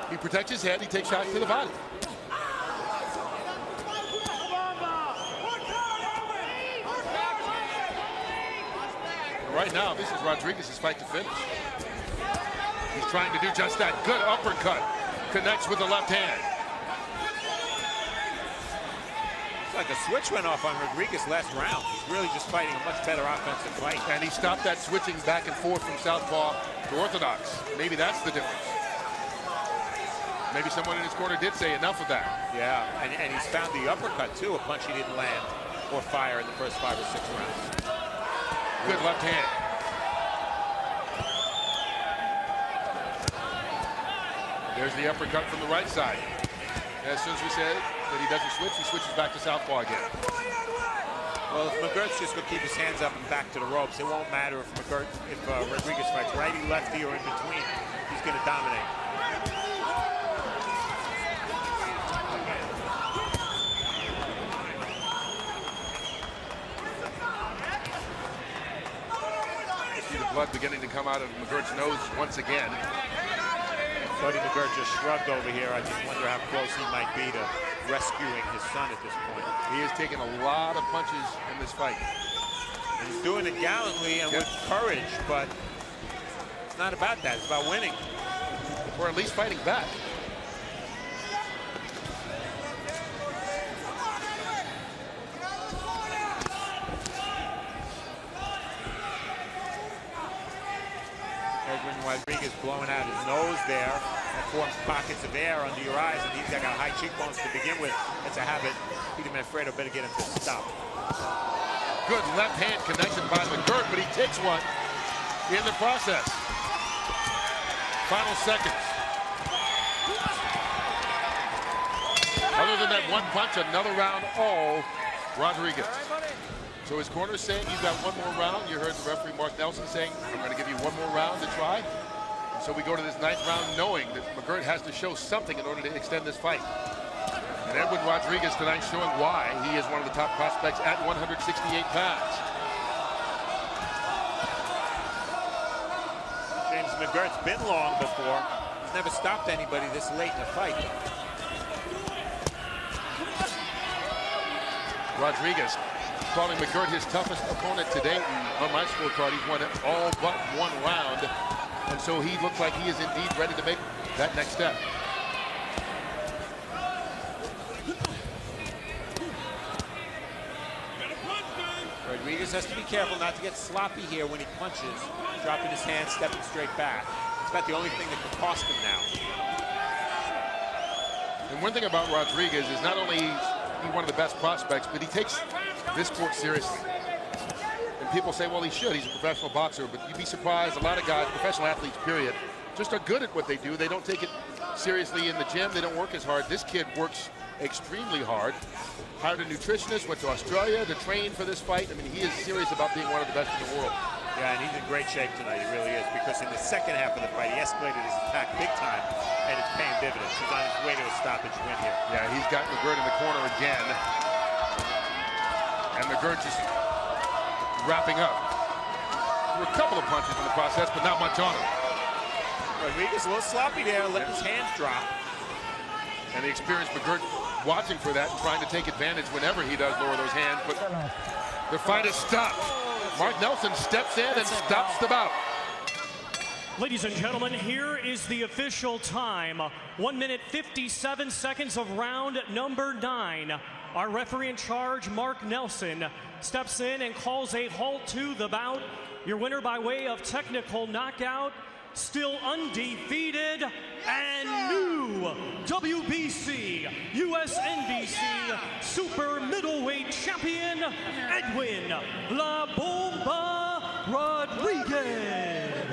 He protects his head, he takes shots to the body. Right now, this is Rodriguez's fight to finish. He's trying to do just that. Good uppercut. Connects with the left hand. It's like a switch went off on Rodriguez last round. He's really just fighting a much better offensive fight. And he stopped that switching back and forth from southpaw to orthodox. Maybe that's the difference. Maybe someone in his corner did say enough of that. Yeah, and he's found the uppercut, too, a punch he didn't land or fire in the first 5 or 6 rounds. Good left hand. There's the uppercut from the right side. As soon as we said that he doesn't switch, he switches back to southpaw again. Well, if McGirt's just going to keep his hands up and back to the ropes, it won't matter if Rodriguez fights righty, lefty, or in between. He's going to dominate. Blood beginning to come out of McGirt's nose once again. Buddy McGirt just shrugged over here. I just wonder how close he might be to rescuing his son at this point. He has taken a lot of punches in this fight. He's doing it gallantly and with courage, but it's not about that. It's about winning. Or at least fighting back. Edwin Rodriguez blowing out his nose there. That forms pockets of air under your eyes, and he's got high cheekbones to begin with. That's a habit. Peter Manfredo better get him to stop. Good left hand connection by McGirt, but he takes one in the process. Final seconds. Other than that one punch, another round all Rodriguez. So his corner's saying you've got one more round. You heard the referee Mark Nelson saying, I'm going to give you one more round to try. And so we go to this 9th round knowing that McGirt has to show something in order to extend this fight. And Edwin Rodriguez tonight showing why he is one of the top prospects at 168 pounds. James McGirt's been long before. He's never stopped anybody this late in a fight. Rodriguez calling McGirt his toughest opponent to date. And on my scorecard, he's won it all but one round. And so he looks like he is indeed ready to make that next step. Rodriguez has to be careful not to get sloppy here when he punches, dropping his hand, stepping straight back. It's about the only thing that could cost him now. And one thing about Rodriguez is not only is he one of the best prospects, but he takes this sport seriously. And people say, well, he should. He's a professional boxer. But you'd be surprised. A lot of guys, professional athletes, period, just are good at what they do. They don't take it seriously in the gym. They don't work as hard. This kid works extremely hard. Hired a nutritionist, went to Australia to train for this fight. I mean, he is serious about being one of the best in the world. Yeah, and he's in great shape tonight. He really is. Because in the second half of the fight, he escalated his attack big time, and it's paying dividends. He's on his way to a stoppage win here. Yeah, he's got McGirt in the corner again. And McGirt just wrapping up. There were a couple of punches in the process, but not much on him. Rodriguez a little sloppy there, letting his hands drop. And the experienced McGirt watching for that and trying to take advantage whenever he does lower those hands. But the fight is stopped. Mark Nelson steps in and stops the bout. Ladies and gentlemen, here is the official time. 1 minute 57 seconds of round number 9. Our referee in charge, Mark Nelson, steps in and calls a halt to the bout. Your winner by way of technical knockout, still undefeated and new WBC, USNBC Super Middleweight Champion, Edwin La Bomba Rodriguez.